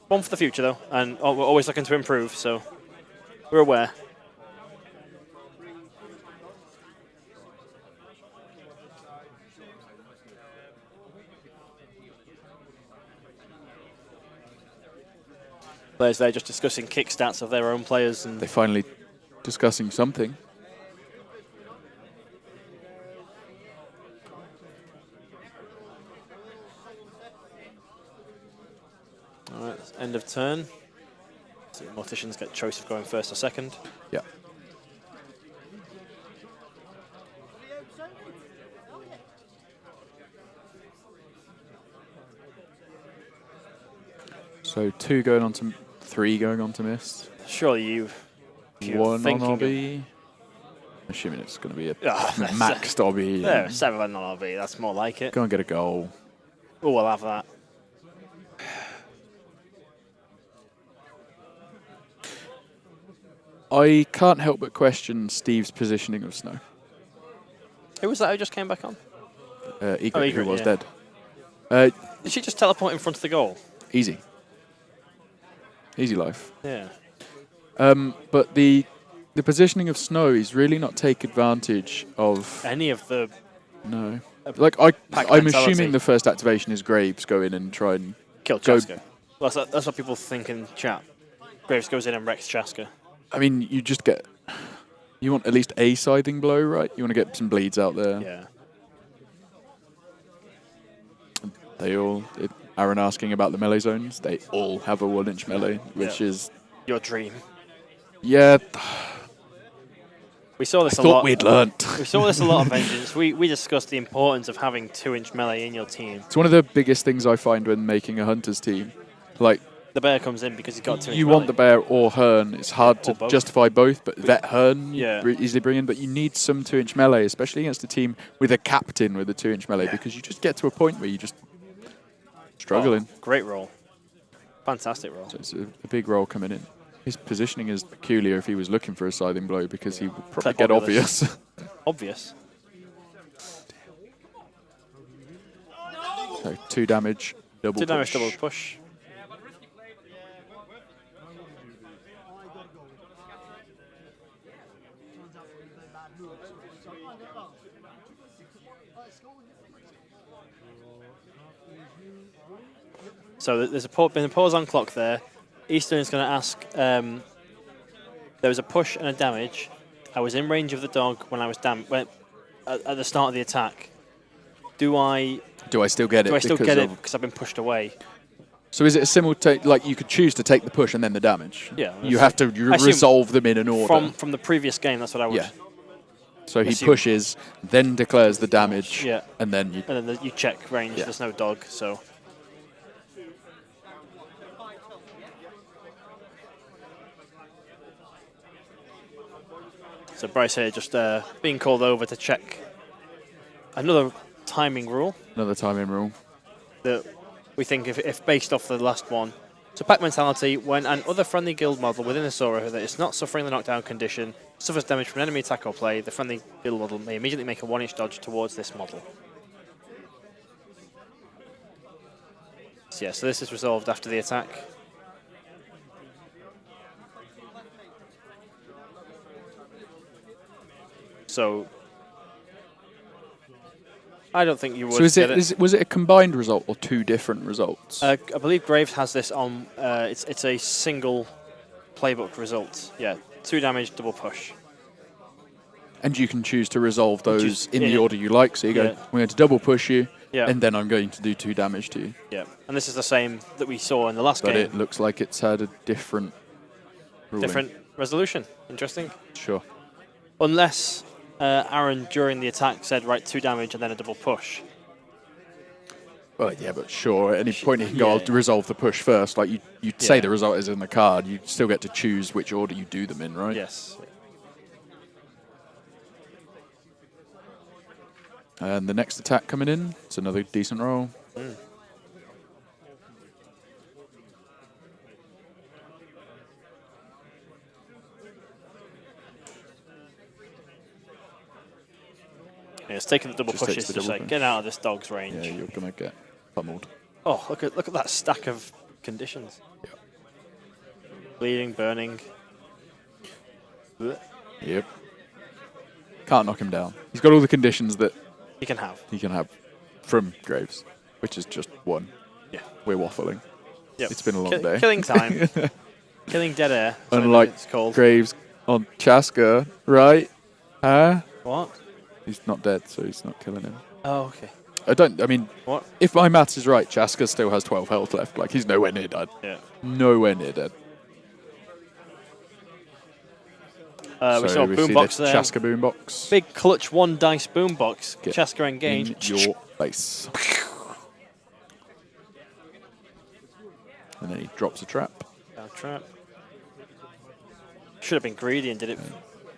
One for the future, though, and we're always looking to improve, so we're aware. Players there just discussing kick stats of their own players, and they're finally discussing something. All right, end of turn. So Morticians get choice of going first or second. Yeah. So 2 going on to 3 going on to miss. Surely you're 1 on thinking RB. Assuming it's going to be a Oh, maxed RB. There, 7 on RB. That's more like it. Go and get a goal. Oh, we'll have that. I can't help but question Steve's positioning of Snow. Who was that who just came back on? Egret, who was yeah. dead. Did she just teleport in front of the goal? Easy. Easy life. Yeah. But the positioning of Snow is really not take advantage of any of the. No. Like I'm assuming the first activation is Graves go in and try and kill Chaska. Well, that's what people think in chat. Graves goes in and wrecks Chaska. I mean, you just get. You want at least a scything blow, right? You want to get some bleeds out there. Yeah. They all. Aaron asking about the melee zones. They all have a 1-inch melee, which is your dream. Yeah. We saw this I a lot. thought we'd learnt. We saw this a lot of Vengeance. We discussed the importance of having 2-inch melee in your team. It's one of the biggest things I find when making a Hunter's team. Like, the bear comes in because he's got 2-inch melee. You want the bear or Hearn. It's hard to justify both, but Vet Hearn yeah. easily bring in. But you need some 2-inch melee, especially against a team with a captain with a 2-inch melee, because you just get to a point where you just struggling. Oh, great roll. Fantastic roll. So it's a big roll coming in. His positioning is peculiar if he was looking for a scything blow, because he would probably get obvious. Obvious. So 2 damage, double push. 2 damage, double push. So there's been a pause on clock there. Eastern is going to ask, there was a push and a damage. I was in range of the dog when I was at the start of the attack. Do I still get it? Do I still get it because I've been pushed away? So is it a simultaneous, like you could choose to take the push and then the damage? Yeah. You have to resolve them in an order. From the previous game, that's what I would. Yeah. So he pushes, then declares the damage, yeah. and then you check range. Yeah. There's no dog, so. So Bryce here just being called over to check another timing rule. Another timing rule. That we think if based off the last one, So pack mentality, when an other friendly guild model within a Sora that is not suffering the knockdown condition suffers damage from an enemy attack or play, the friendly guild model may immediately make a 1-inch dodge towards this model. So yeah, so this is resolved after the attack. So I don't think you would. So was it a combined result or 2 different results? I believe Graves has this on. It's a single playbook result. Yeah, 2 damage, double push. And you can choose to resolve those in the order you like. So you go, I'm going to double push you, and then I'm going to do 2 damage to you. Yeah, and this is the same that we saw in the last game. But it looks like it's had a different ruling. Different resolution. Interesting. Sure. Unless Aaron, during the attack, said, right, 2 damage and then a double push. Well, yeah, but sure. At any point, you can go, I'll resolve the push first. Like, you'd say the result is in the card. You still get to choose which order you do them in, right? Yes. And the next attack coming in, it's another decent roll. Mm. Yeah, it's taking the double pushes to say, get out of this dog's range. Yeah, you're going to get pummeled. Oh, look at that stack of conditions. Yeah. Bleeding, burning. Blech. Yep. Can't knock him down. He's got all the conditions that He can have. he can have from Graves, which is just 1. Yeah. We're waffling. Yep. It's been a long day. Killing time. Killing dead air. Unlike it's called. Graves on Chaska, right? Huh? What? He's not dead, so he's not killing him. Oh, okay. I mean, What? if my maths is right, Chaska still has 12 health left. Like, he's nowhere near dead. Yeah. Nowhere near dead. We saw a boombox there. Chaska boombox. Big clutch 1 dice boombox. Get Chaska engaged. in your face. And then he drops a trap. Down trap. Should have been greedy and did it.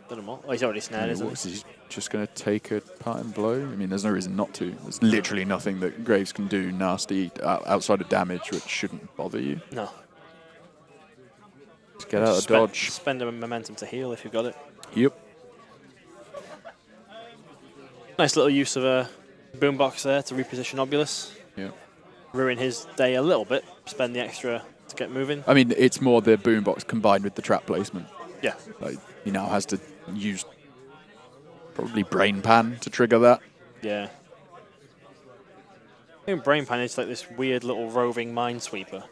Did him all. Oh, he's already snared, isn't he? He's just going to take a parting blow? I mean, there's no reason not to. There's literally nothing that Graves can do nasty outside of damage which shouldn't bother you. No. Just get out of dodge. Spend a momentum to heal if you've got it. Yep. Nice little use of a boombox there to reposition Obulus. Yep. Ruin his day a little bit. Spend the extra to get moving. I mean, it's more the boombox combined with the trap placement. Yeah. Like, he now has to use probably Brain Pan to trigger that. Yeah. I think Brain Pan is like this weird little roving minesweeper.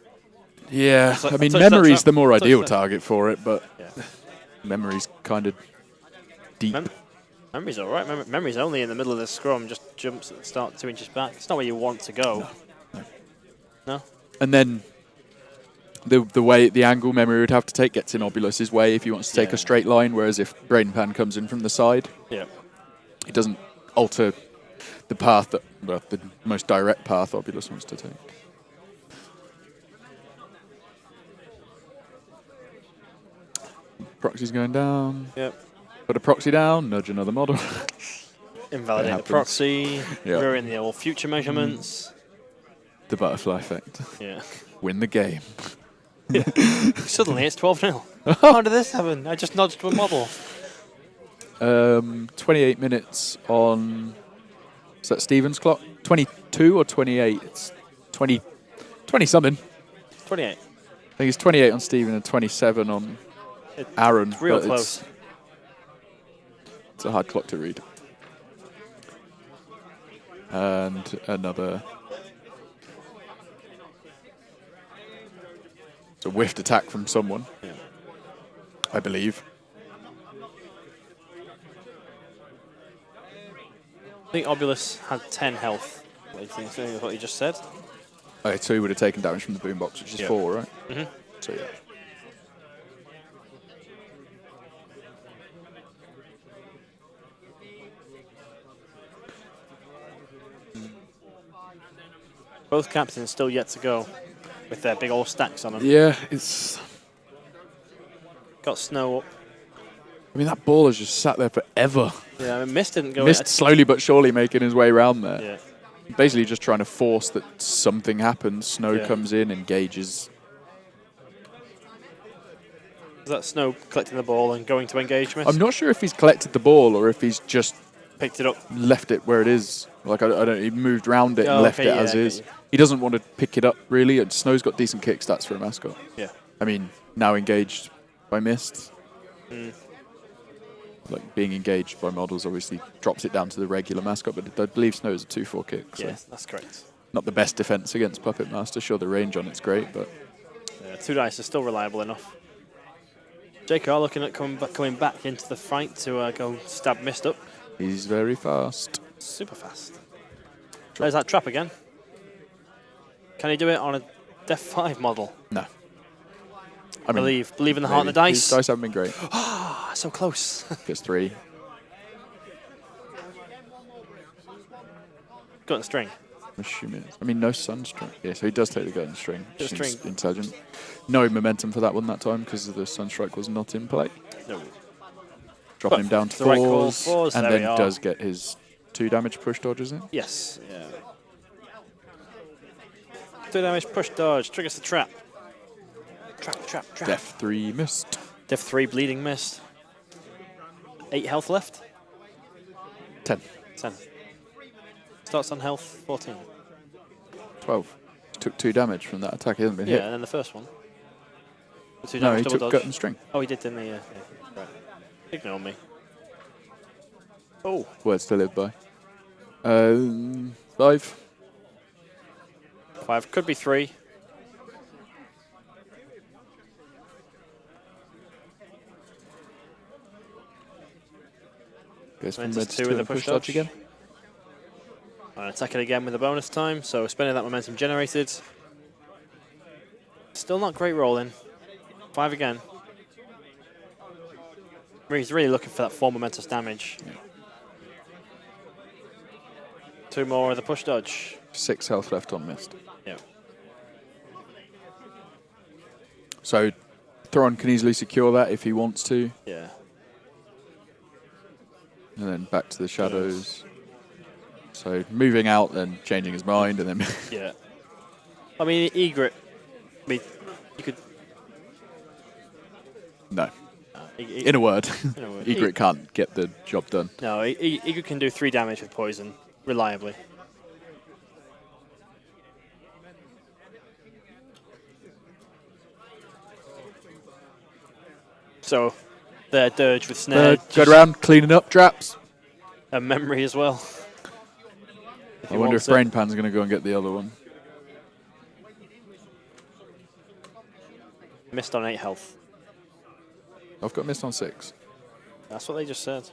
Yeah, Like, I mean, touch that memory's trap, the more touch ideal that. target for it, but Yeah. memory's kind of deep. Memory's all right. Memory's only in the middle of the scrum, just jumps at the start 2 inches back. It's not where you want to go. No? And then the way, the angle Memory would have to take gets in Obulus's way if he wants to take a straight line, whereas if Brain Pan comes in from the side, it doesn't alter the path that, well, the most direct path Obulus wants to take. Proxy's going down. Yep. Put a proxy down, nudge another model. Invalidate the proxy, Yep. ruin the old future measurements. The butterfly effect. Yeah. Win the game. Suddenly it's 12-0. How did this happen? I just nudged a model. 28 minutes on... Is that Steven's clock? 22 or 28? It's 20 something. 28. I think it's 28 on Steven and 27 on Aaron. It's real but close. It's a hard clock to read. And another... It's a whiffed attack from someone, I believe. I think Obulus had 10 health. What do you think? So what you just said? Okay, so he would have taken damage from the boombox, which is 4, right? Mm-hmm. So yeah. Both captains still yet to go with their big old stacks on them. Yeah, it's... Got snow up. I mean, that ball has just sat there forever. Yeah, I mean, Mist didn't go Mist slowly but surely making his way around there. Yeah. Basically just trying to force that something happens. Snow comes in, engages Is that Snow collecting the ball and going to engage Mist? I'm not sure if he's collected the ball or if he's just Picked it up. left it where it is. Like, I don't. He moved around it and Oh, left okay, it as is. He doesn't want to pick it up, really. And Snow's got decent kick stats for a mascot. Yeah. I mean, now engaged by Mist. Mm. Like, being engaged by models obviously drops it down to the regular mascot, but I believe Snow's a 2-4 kick. So Yes, that's correct. not the best defense against Puppet Master. Sure, the range on it's great, but... Yeah, 2 dice is still reliable enough. JKR looking at coming back into the fight to go stab Mist up. He's very fast. Super fast. There's that trap again. Can he do it on a Def 5 model? No. I mean, believe in the heart and the dice. His dice haven't been great. Ah, so close. Gets 3. Got in string. I mean, no Sunstrike. Yeah, so he does take the gun string. Just Seems string. intelligent. No momentum for that one that time because the Sunstrike was not in play. No. Dropping him down to the right call. 4s, Fours, and there we then are. does get his 2 damage push dodges in. Yes. Yeah. 2 damage, push dodge, triggers the trap. Trap. Def 3 missed. Def 3 bleeding Mist. 8 health left. 10. 10. Starts on health 14. 12. Took 2 damage from that attack. He hasn't been Yeah, hit. and then the first one. The 2 No, damage he double took dodge. gut and string. Oh, he did, didn't he? Yeah. Right. Ignore me. Oh. Words to live by. 5. 5. Could be 3. Goes from Momentum red 2 to with the and push dodge again. And attack it again with the bonus time, so spending that momentum generated. Still not great rolling. 5 again. He's really looking for that 4 momentous damage. Yeah. 2 more of the push dodge. 6 health left on mist. Yeah. So Thron can easily secure that if he wants to. Yeah. And then back to the shadows. So moving out, then changing his mind, and then... Yeah. I mean, Egret, you could... No. In a word, In a word. Egret can't get the job done. No, Egret can do 3 damage with poison, reliably. So, their Dirge with Snare. Go around, cleaning up traps. And memory as well. I wonder if Brain Pan's going to go and get the other one. Missed on 8 health. I've got missed on 6. That's what they just said.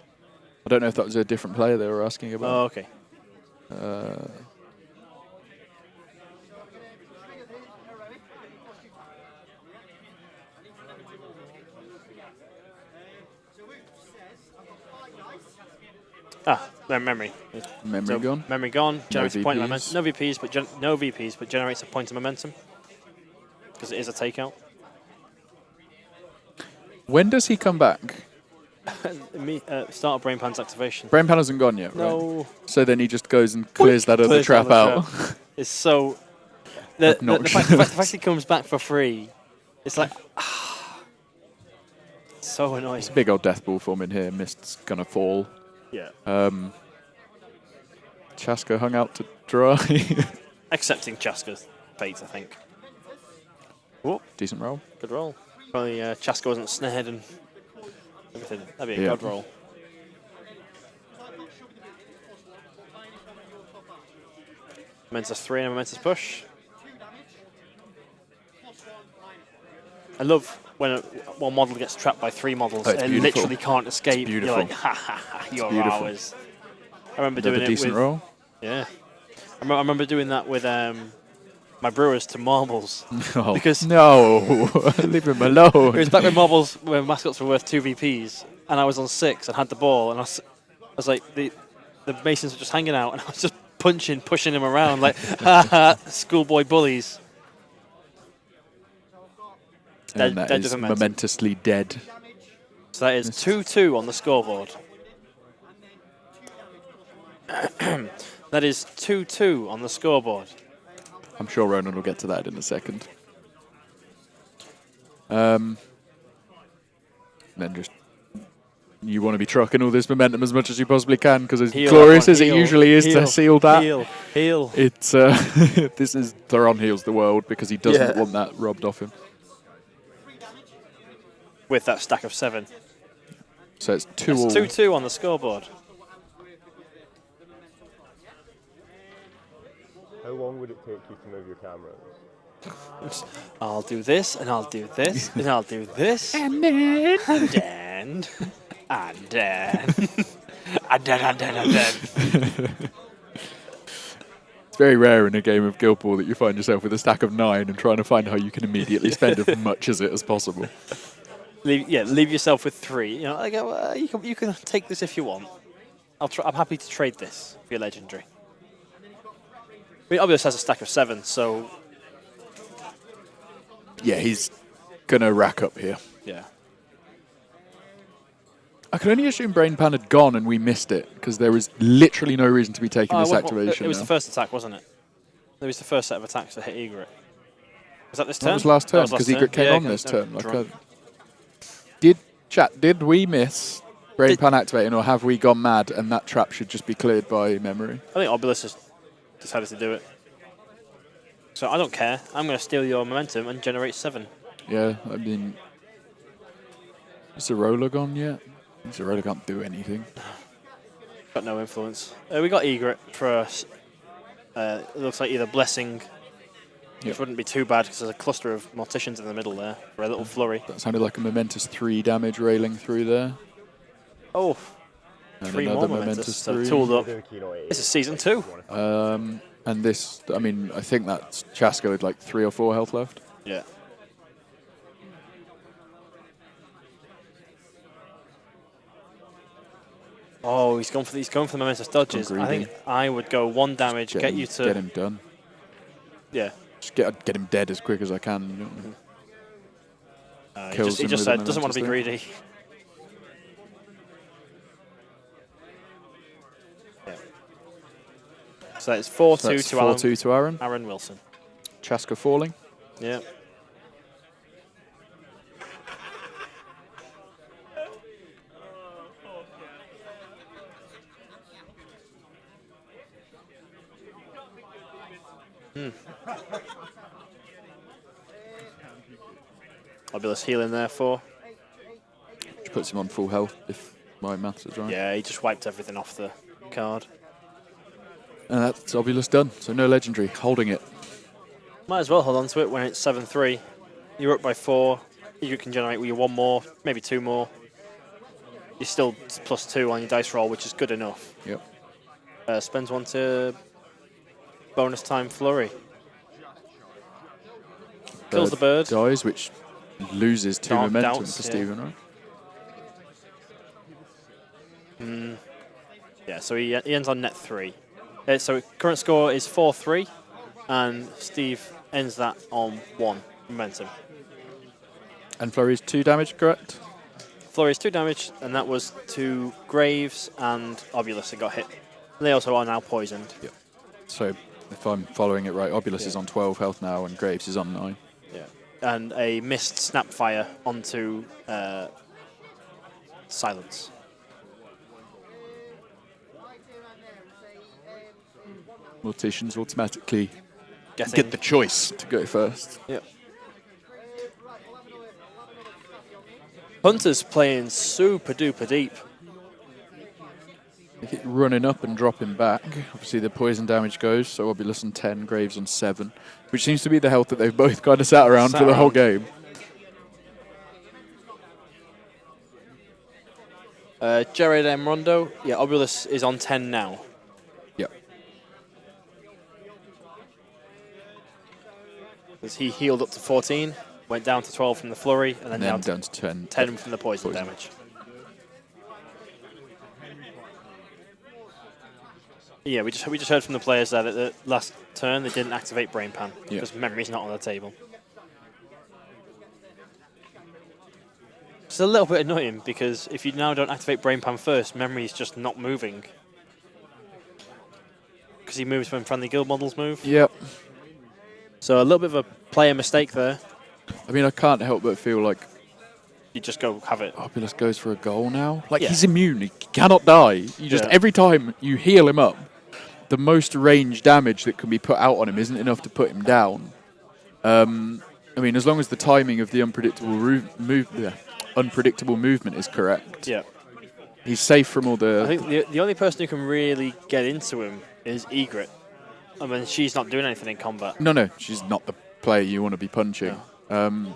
I don't know if that was a different player they were asking about. Oh, okay. Memory. Memory gone. Memory gone. Generates a point of VPs. momentum. No VPs, no VPs, but generates a point of momentum because it is a takeout. When does he come back? Start of Brain Pan's activation. Brain Pan hasn't gone yet, right? No. So then he just goes and clears that other trap out. It's so... The fact he comes back for free, it's like... so annoying. It's a big old death ball forming here. Mist's going to fall. Yeah. Chaska hung out to dry. Accepting Chaska's fate, I think. Whoa. Decent roll. Good roll. Probably Chaska wasn't snared and everything. That'd be a god roll. Momentous 3 and a momentous push. I love when one model gets trapped by 3 models and beautiful. literally can't escape. It's beautiful. You're like, ha ha ha, you're beautiful. ours. I remember Another doing it decent with... roll. Yeah. I remember doing that with my brewers to marbles. Oh, because no, leave him alone. It was back when marbles, when mascots were worth 2 VPs, and I was on 6 and had the ball, and I was like, the Masons were just hanging out, and I was just pushing him around like, ha ha, schoolboy bullies. And that is momentously dead. So that is 2-2 on the scoreboard. That is 2-2 on the scoreboard. I'm sure Ronan will get to that in a second. And then just you want to be trucking all this momentum as much as you possibly can, because as Heal, glorious as it heal, usually is heal, to seal that, heal. it's this is Theron heals the world because he doesn't want that robbed off him. With that stack of 7. So it's 2 It's all. 2-2 on the scoreboard. How long would it take you to move your cameras? I'll do this, and I'll do this, and I'll do this. And then And then. And then. And then, and then, and then. it's very rare in a game of Guild Ball that you find yourself with a stack of 9 and trying to find how you can immediately spend as much as it as possible. Leave yourself with 3. You know, like, you can take this if you want. I'm happy to trade this for your legendary. I mean, Obvious has a stack of 7, so Yeah, he's gonna rack up here. yeah. I can only assume Brain Pan had gone and we missed it, because there was literally no reason to be taking this activation. It was now. the first attack, wasn't it? It was the first set of attacks that hit Egret. Was that this turn? That was last turn, That was because last Egret turn. came Yeah, on this turn. Like drunk. Did we miss Brain Pan activating, or have we gone mad and that trap should just be cleared by memory? I think Obelisk has decided to do it. So I don't care. I'm going to steal your momentum and generate 7. Yeah, I mean, is Zerola gone yet? Zerola can't do anything. Got no influence. We got Egret for us. It looks like either Blessing, which wouldn't be too bad because there's a cluster of Morticians in the middle there for a little flurry. That sounded like a momentous 3 damage railing through there. Oh, And 3 another more momentous. So 3. tooled up. This is season 2. And this, I mean, I think that's Chaska with like 3 or 4 health left. Yeah. Oh, he's going for the momentous dodges. I think I would go 1 damage, get you to get him done. Yeah. Just get him dead as quick as I can. You know? He just said doesn't want to be greedy. Yeah. So it's 4-2 to Alan. 4-2 to Aaron. Aaron Wilson. Chaska falling. Yeah. Obelisk healing there for. Which puts him on full health, if my maths is right. Yeah, he just wiped everything off the card. And that's Obelisk done, so no legendary, holding it. Might as well hold on to it when it's 7-3. You're up by 4. You can generate with your 1 more, maybe 2 more. You're still +2 on your dice roll, which is good enough. Yep. Spends 1 to bonus time flurry. Kills the bird. Dies, which loses 2 momentum doubts, for yeah. Stephen, right? Yeah, so he ends on net 3. So current score is 4-3, and Steve ends that on 1 momentum. And Flurry's 2 damage, correct? Flurry is 2 damage, and that was to Graves and Obulus that got hit. They also are now poisoned. Yep. So if I'm following it right, Obulus is on 12 health now, and Graves is on 9. Yeah. And a missed Snapfire onto Silence. Morticians automatically Getting, get the choice to go first. Yep. Hunter's playing super duper deep. They keep running up and dropping back. Obviously, the poison damage goes, so Obulus on 10, Graves on 7, which seems to be the health that they've both kind of sat around for the whole game. Jared M. Rondo, yeah, Obulus is on 10 now. Yep. Because he healed up to 14, went down to 12 from the flurry, and then, And then down down to 10 from the poison damage. Yeah, we just heard from the players that at the last turn they didn't activate Brain Pan because memory's not on the table. It's a little bit annoying because if you now don't activate Brain Pan first, memory's just not moving. Because he moves when friendly guild models move. Yep. So a little bit of a player mistake there. I mean, I can't help but feel like you just go have it. Obulus goes for a goal now. Like, Yeah. he's immune. He cannot die. You just, Yeah. every time you heal him up, the most range damage that can be put out on him isn't enough to put him down. I mean, as long as the timing of the unpredictable movement is correct, Yeah. he's safe from all the... I think the only person who can really get into him is Egret. I mean, she's not doing anything in combat. No, she's not the player you want to be punching. No.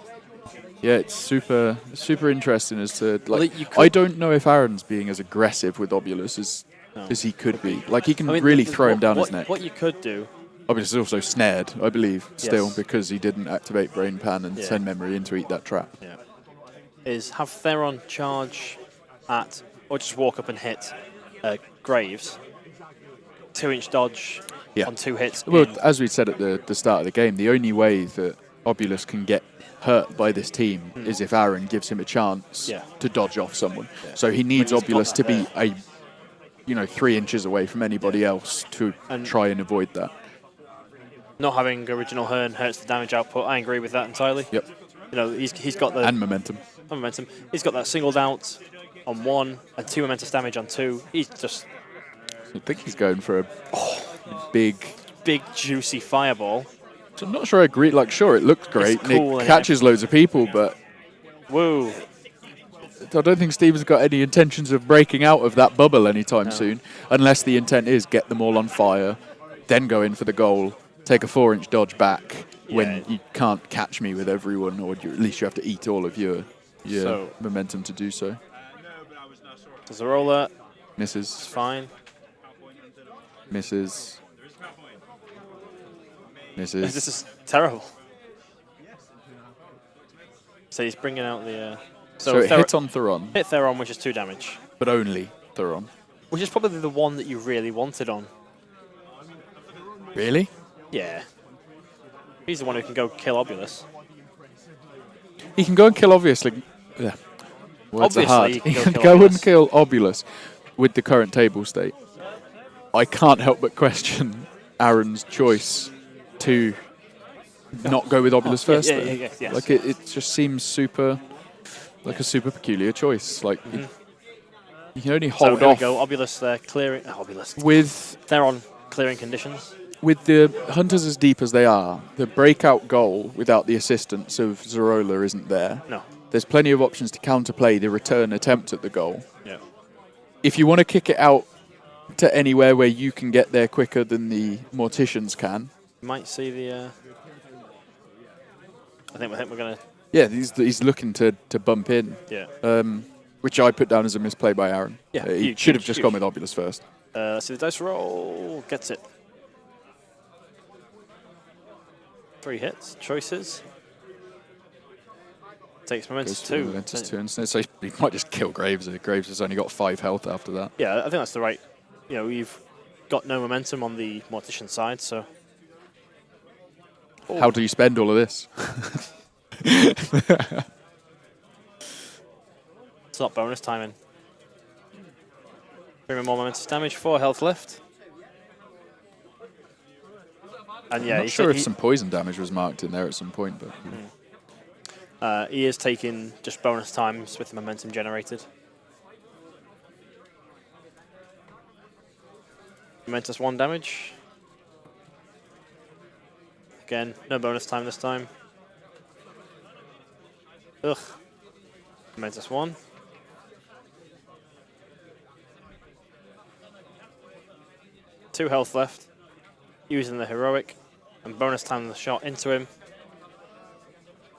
Yeah, it's super interesting as to... like. Well, you could- I don't know if Aaron's being as aggressive with Obulus as he could be. Like, he can really throw him down his neck. What you could do... Obulus is also snared, I believe, still, Yes. because he didn't activate Brain Pan and send Memory in to eat that trap. Yeah. Is have Theron charge at, or just walk up and hit Graves. 2-inch dodge on 2 hits. Well, as we said at the start of the game, the only way that Obulus can get hurt by this team is if Aaron gives him a chance to dodge off someone. Yeah. So he needs Obulus to be 3 inches away from anybody else to try and avoid that. Not having original Hearn hurts the damage output. I agree with that entirely. Yep. You know, he's got the... And momentum. Momentum. He's got that singled out on 1 and 2 momentous damage on 2. He's just... I think he's going for a big, juicy fireball. So I'm not sure I agree. Like, sure, it looks great. It's cool, it catches loads of people, but... Woo. I don't think Steven's got any intentions of breaking out of that bubble anytime soon, unless the intent is get them all on fire, then go in for the goal, take a 4-inch dodge back when you can't catch me with everyone, or at least you have to eat all of your momentum to do so. Does the roller... Misses. It's fine. Misses. This is terrible. So he's bringing out the... So it hit on Theron. Hit Theron, which is 2 damage. But only Theron. Which is probably the one that you really wanted on. Really? Yeah. He's the one who can go kill Obulus. He can go and kill, obviously. Yeah. Words are hard. Obviously, he can go and kill Obulus with the current table state. I can't help but question Aaron's choice to not go with Obulus first. Yes. Like, it just seems super peculiar choice. Like, you can only hold so off. Go. Obulus there, clearing... Obulus. With Theron clearing conditions. With the hunters as deep as they are, the breakout goal without the assistance of Zerola isn't there. No. There's plenty of options to counterplay the return attempt at the goal. Yeah. If you want to kick it out to anywhere where you can get there quicker than the Morticians can. You might see the... I think we're going to... Yeah, he's looking to bump in. Yeah. Which I put down as a misplay by Aaron. Yeah. He should have just gone with Obulus first. Let's see the dice roll. Gets it. 3 hits. Choices. Takes Momentous 2. Momentous 2 instead. So he might just kill Graves. Graves has only got 5 health after that. Yeah, I think that's the right... You know, you've got no momentum on the Mortician side, so... How do you spend all of this? It's not bonus timing. 3 more momentous damage, 4 health left. And yeah, I'm not sure if some poison damage was marked in there at some point, but... he is taking just bonus times with the momentum generated. Momentous 1 damage. Again, no bonus time this time. Ugh. Momentous 1. Two health left. Using the heroic. And bonus time the shot into him.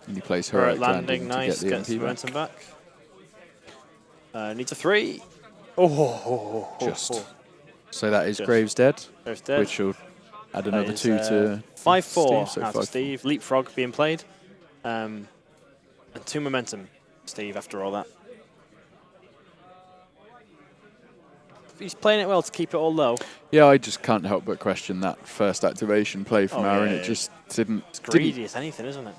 And he plays heroic landing, nice. To get Gets the the MP momentum back. Needs a 3. Oh. So that is Graves dead. Graves dead. Which will add another 2 to 5-4 Steve, so now to 5-4. Steve. Leapfrog being played. And 2 momentum, Steve, after all that. He's playing it well to keep it all low. Yeah, I just can't help but question that first activation play from Aaron. Yeah. It just didn't... It's greedy as anything, isn't it?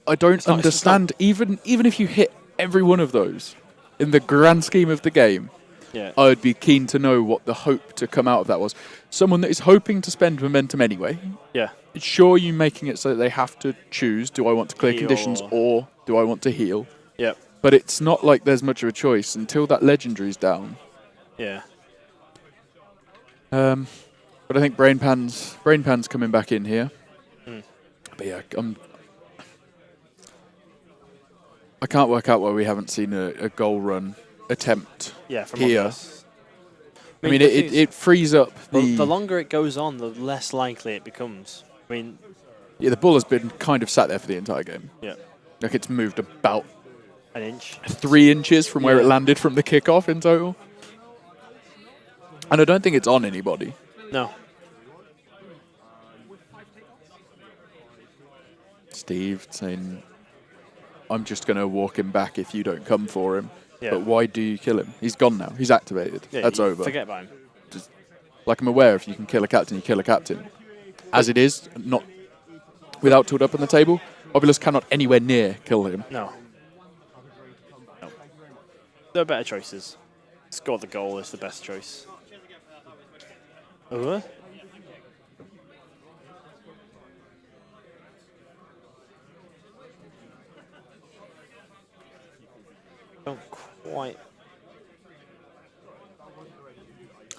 I don't understand, even if you hit every one of those, in the grand scheme of the game, I would be keen to know what the hope to come out of that was. Someone that is hoping to spend momentum anyway. Yeah. Sure, you making it so that they have to choose, do I want to clear Heal. conditions or do I want to heal? Yep. But it's not like there's much of a choice until that legendary's down. Yeah. But I think Brainpan's coming back in here. But yeah, I can't work out why we haven't seen a goal run attempt From here. Oculus. I mean, it frees up the longer it goes on, the less likely it becomes. I mean, yeah, the ball has been kind of sat there for the entire game. Yeah. Like it's moved about an inch. 3 inches from where it landed from the kickoff in total. And I don't think it's on anybody. No. Steve saying, I'm just going to walk him back if you don't come for him. Yeah. But why do you kill him? He's gone now. He's activated. Yeah, That's over. Forget about him. Just, like I'm aware if you can kill a captain, you kill a captain. As it is, not without tooled up on the table, Obulus cannot anywhere near kill him. No. There are better choices. Score the goal is the best choice. Don't quite.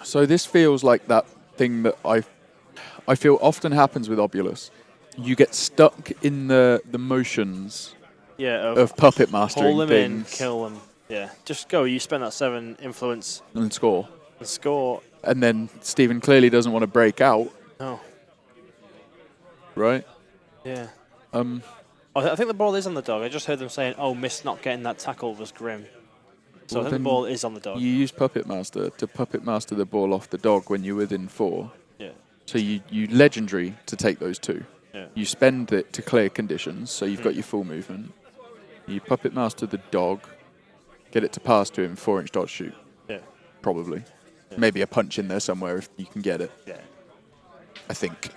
So this feels like that thing that I feel often happens with Obulus. You get stuck in the motions of puppet mastering pull them things. in, kill them. Yeah, just go. You spend that 7 influence And score. and score. And then Stephen clearly doesn't want to break out, No. right? Yeah. I think the ball is on the dog. I just heard them saying, "Oh, missed not getting that tackle was grim." So Well, I think the then ball is on the dog. You use Puppet Master to Puppet Master the ball off the dog when you're within 4. Yeah. So you legendary to take those 2. Yeah. You spend it to clear conditions, so you've got your full movement. You Puppet Master the dog, get it to pass to him, 4-inch dodge shoot. Yeah. Probably. Yeah. Maybe a punch in there somewhere if you can get it. Yeah. I think.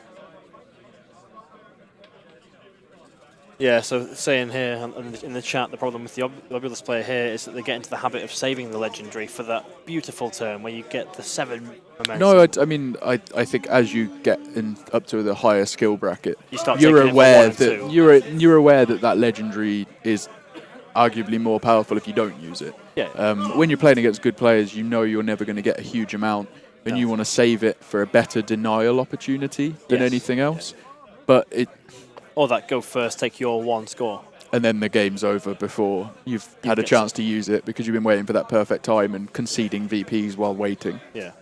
Yeah, so saying here in the chat, the problem with the Obulus player here is that they get into the habit of saving the legendary for that beautiful turn where you get the 7 momentum. No, I mean, I think as you get up to the higher skill bracket, you start you're taking aware it for 1 and that 2. you're aware that legendary is arguably more powerful if you don't use it. Yeah. When you're playing against good players, you know you're never going to get a huge amount, and you want to save it for a better denial opportunity than anything else. But or that go first, take your 1 score. And then the game's over before you've had a chance to use it because you've been waiting for that perfect time and conceding VPs while waiting. Yeah.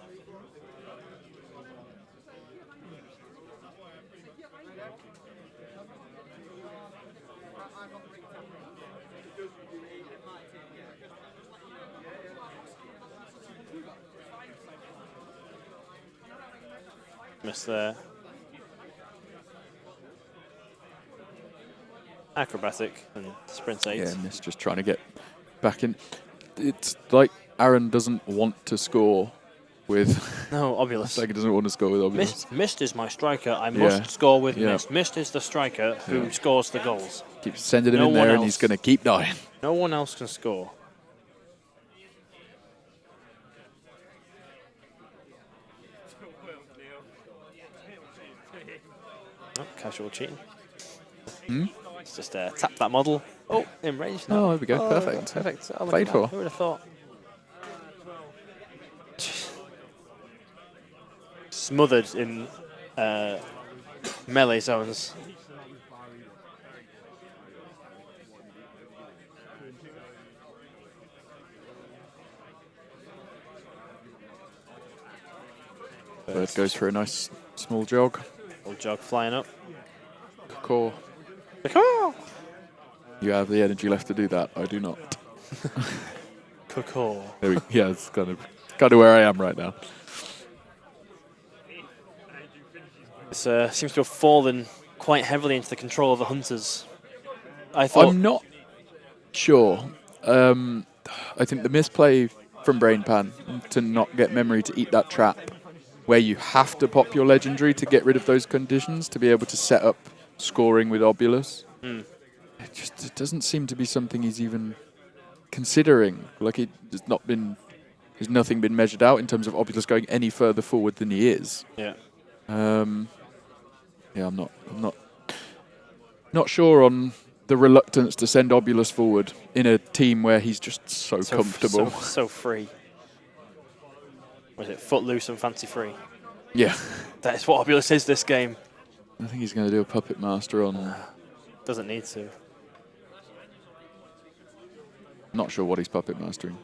Miss there. Acrobatic and sprint 8. Yeah, and it's just trying to get back in. It's like Aaron doesn't want to score with... No, Obulus. It's like he doesn't want to score with Obulus. Mist is my striker. I must score with Yeah. Mist. Mist is the striker who scores the goals. Keep sending him No in one there and else. he's going to keep dying. No one else can score. Oh, casual cheating. Let's just tap that model. Oh, in range now. Oh, there we go. Perfect. Perfect. Oh, look Played at for. that. Who would have thought? Smothered in melee zones. Bird goes for a nice small jog. Old jog flying up. Core. You have the energy left to do that. I do not. Caw. Yeah, it's kind of where I am right now. This seems to have fallen quite heavily into the control of the hunters. I thought. I'm not sure. I think the misplay from Brainpan to not get memory to eat that trap, where you have to pop your legendary to get rid of those conditions to be able to set up scoring with Obulus. It doesn't seem to be something he's even considering. Like there's nothing been measured out in terms of Obulus going any further forward than he is. Yeah. Yeah, I'm not sure on the reluctance to send Obulus forward in a team where he's just so comfortable. So free. Was it footloose and fancy free? Yeah. That is what Obulus is this game. I think he's going to do a Puppet Master on... Doesn't need to. Not sure what he's Puppet Mastering.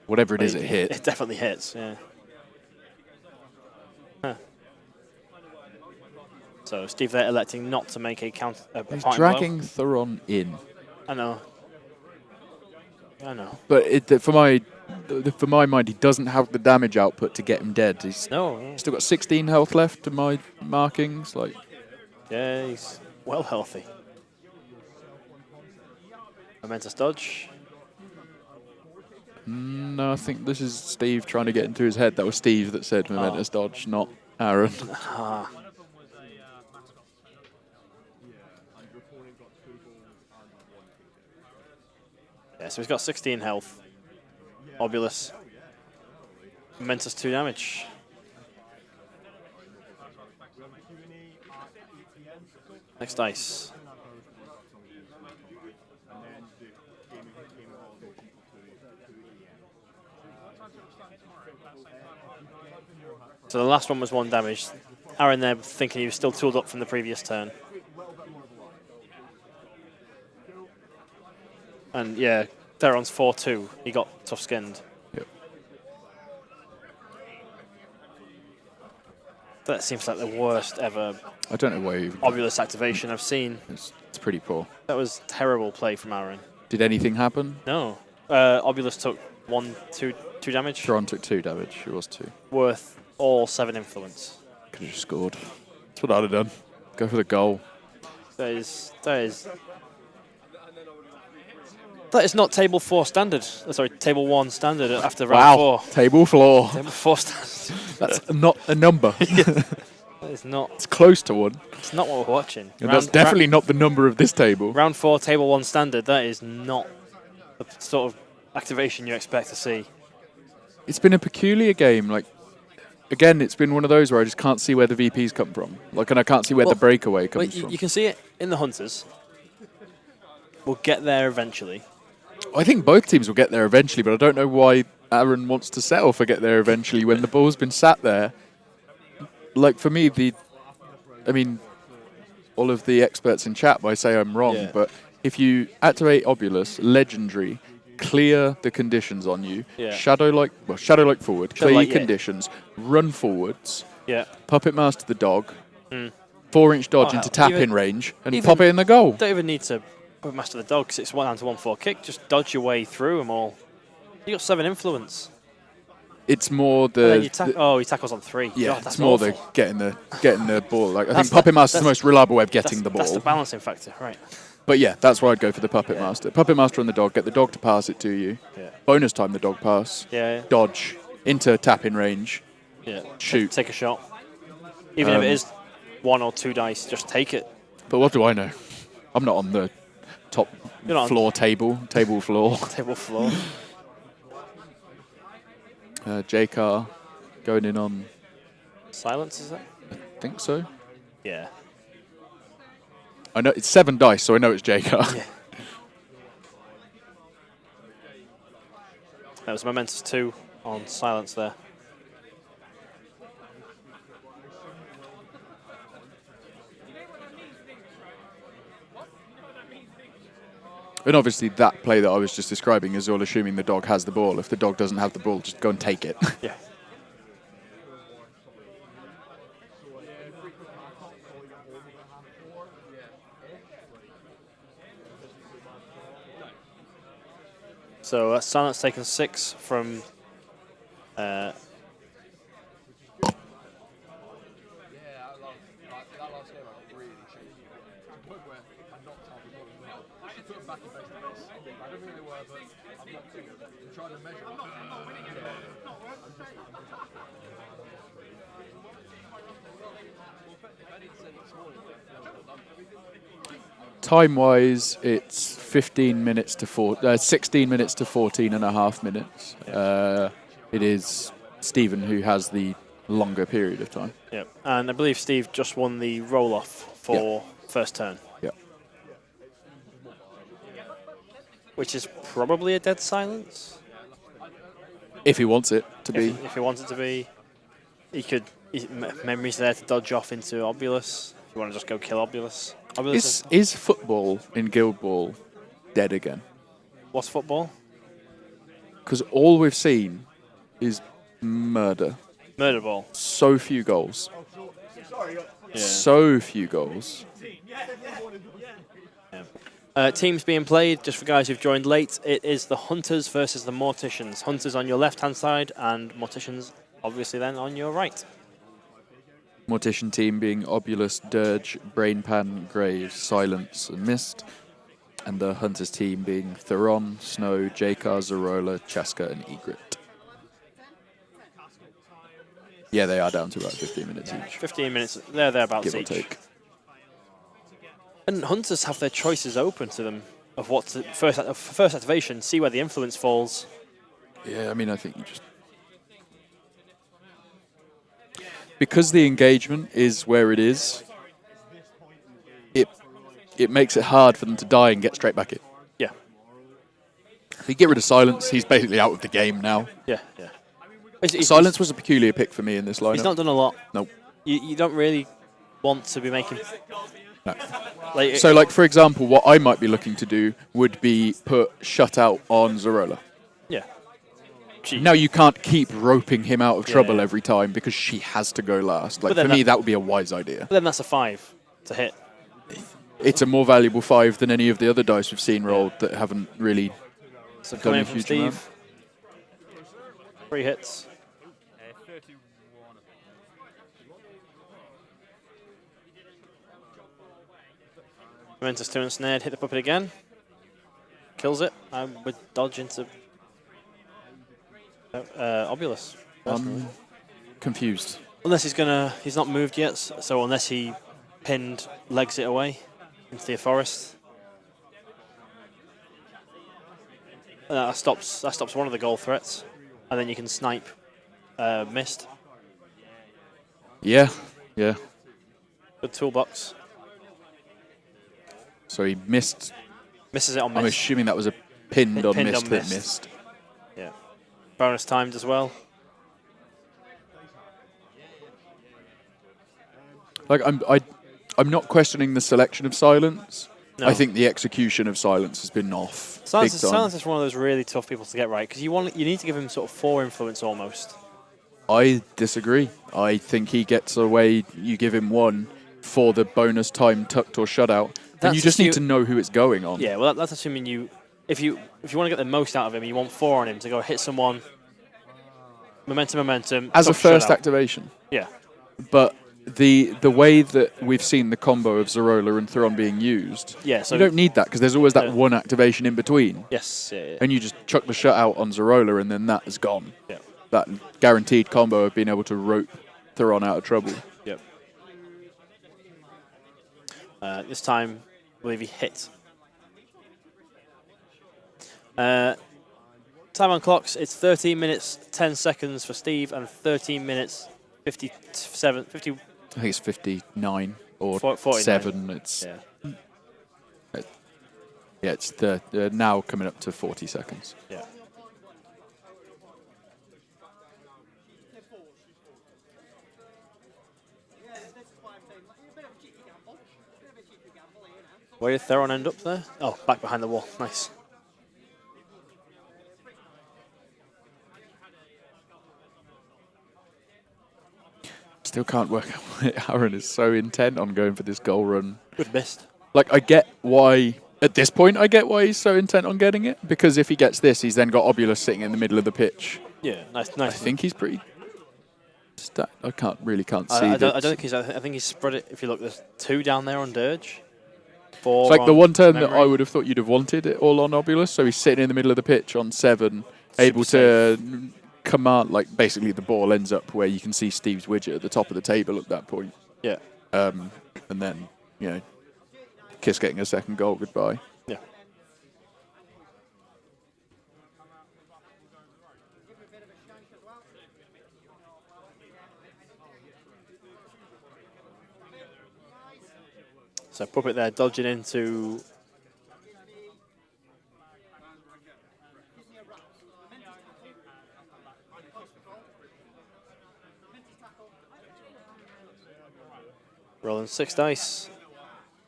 Whatever it is, it hit. It definitely hits, yeah. Huh. So Steve there electing not to make a counter. He's dragging Thuron in. I know. I know. But for my mind, he doesn't have the damage output to get him dead. He's still got 16 health left to my markings. Like, yeah, he's well healthy. Momentous dodge. No, I think this is Steve trying to get into his head. That was Steve that said momentous dodge, not Aaron. Yeah, so he's got 16 health. Obulus. Momentous 2 damage. Next dice. So the last one was 1 damage. Aaron there thinking he was still tooled up from the previous turn. And yeah, Theron's 4-2. He got tough skinned. Yep. That seems like the worst ever I don't know why you... Obulus activation I've seen. It's pretty poor. That was terrible play from Aaron. Did anything happen? No. Obulus took 2 damage. Theron took 2 damage. It was 2. Worth all 7 influence. Could have just scored. That's what I'd have done. Go for the goal. That is not table 4 standard. Sorry, table 1 standard after round 4. Table floor. Table 4 standard. That's not a number. That is not. It's close to 1. It's not what we're watching. And that's definitely not the number of this table. Round 4, table 1 standard. That is not the sort of activation you expect to see. It's been a peculiar game. Like, again, it's been one of those where I just can't see where the VPs come from. Like, and I can't see where the breakaway comes from. You can see it in the Hunters. We'll get there eventually. I think both teams will get there eventually, but I don't know why Aaron wants to settle for get there eventually when the ball's been sat there. Like, for me, all of the experts in chat might say I'm wrong, but if you activate Obulus, legendary, clear the conditions on you, shadow like forward, clear your conditions, run forwards, puppet master the dog, 4-inch dodge into tap-in range, and pop it in the goal. Don't even need to puppet master the dog because it's 1 down to 1-4 kick. Just dodge your way through them all. You got 7 influence. It's more he tackles on 3. Yeah, God, it's more awful. the getting the ball. Like, I think Puppet Master's the most reliable way of getting the ball. That's the balancing factor, right? But yeah, that's why I'd go for the Puppet Master. Puppet Master on the dog, get the dog to pass it to you. Yeah. Bonus time the dog pass. Dodge into tap-in range. Yeah. Shoot. Take a shot. Even if it is 1 or 2 dice, just take it. But what do I know? I'm not on the top floor table floor. Table floor. J-Car going in on... Silence, is it? I think so. Yeah. I know it's 7 dice, so I know it's J-Car. Yeah. That was Momentous 2 on silence there. And obviously that play that I was just describing is all assuming the dog has the ball. If the dog doesn't have the ball, just go and take it. Yeah. So silence taken 6 from Time-wise, it's 16 minutes to 14 and a half minutes. Yeah. It is Stephen who has the longer period of time. Yep. And I believe Steve just won the roll-off for first turn. Yep. which is probably a dead silence. If he wants it to be. If he wants it to be, he could. Memory's there to dodge off into Obulus. If you want to just go kill Obulus. Is football in Guild Ball dead again? What's football? Because all we've seen is murder. Murder ball. So few goals. Yeah. So few goals. Teams being played, just for guys who've joined late, it is the Hunters versus the Morticians. Hunters on your left-hand side and Morticians, obviously, then on your right. Mortician team being Obulus, Dirge, Brainpan, Graves, Silence, and Mist. And the Hunters team being Theron, Snow, Jakar, Zorola, Chaska, and Egret. Yeah, they are down to about 15 minutes each. 15 minutes, they're thereabouts Give or each. take. And Hunters have their choices open to them of what to, first activation, see where the influence falls. Yeah, I mean, I think you just... Because the engagement is where it is, it makes it hard for them to die and get straight back in. Yeah. If you get rid of Silence, he's basically out of the game now. Yeah. Silence was a peculiar pick for me in this lineup. He's not done a lot. Nope. You don't really want to be making... No. So, like, for example, what I might be looking to do would be put Shutout on Zorola. Yeah. Now you can't keep roping him out of trouble yeah. every time because she has to go last. Like, But for me, that would be a wise idea. But then that's a 5 to hit. It's a more valuable 5 than any of the other dice we've seen rolled that haven't really So done coming a in from huge Steve. amount. 3 hits. Momentous 2 and snared, hit the puppet again. Kills it. I would dodge into Obulus. I'm confused. Unless he's not moved yet, so unless he pinned, legs it away into the forest. That stops one of the goal threats, and then you can snipe Mist. Yeah. Good toolbox. So he missed. Misses it on Mist. I'm assuming that was a pinned on Pinned Mist on that Mist. missed. Yeah. Bonus timed as well. Like I'm not questioning the selection of Silence. No. I think the execution of Silence has been off. Big time. Silence is one of those really tough people to get right because you need to give him sort of 4 influence almost. I disagree. I think he gets away. You give him 1 for the bonus time tucked or shutout. Then you just need to know who it's going on. Yeah, well, that's assuming if you want to get the most out of him, you want 4 on him to go hit someone. Momentum. As a first shutout. activation. Yeah. But the way that we've seen the combo of Zorola and Theron being used, Yeah, so you don't need that because there's always that one activation in between. Yes, yeah. And you just chuck the shutout on Zorola and then that is gone. Yeah. That guaranteed combo of being able to rope Theron out of trouble. Yep. This time, I believe he hit. Time on clocks, it's 13 minutes, 10 seconds for Steve and 13 minutes, 50. I think it's 59 or 49. 7. It's it's now coming up to 40 seconds. Yeah. Where did Theron end up there? Oh, back behind the wall. Nice. Still can't work out why Aaron is so intent on going for this goal run. Good missed. Like, I get why, at this point, I get why he's so intent on getting it. Because if he gets this, he's then got Obulus sitting in the middle of the pitch. Yeah, nice. I think he's pretty... I can't see I that. don't think he's... I think he's spread it. If you look, there's 2 down there on Dirge. 4 It's like the one turn that Memory. I would have thought you'd have wanted it all on Obulus. So he's sitting in the middle of the pitch on 7, able to command, like, basically the ball ends up where you can see Steve's widget at the top of the table at that point. Yeah. And then, Kiss getting a second goal, goodbye. Yeah. So Puppet there dodging into Rolling 6 dice.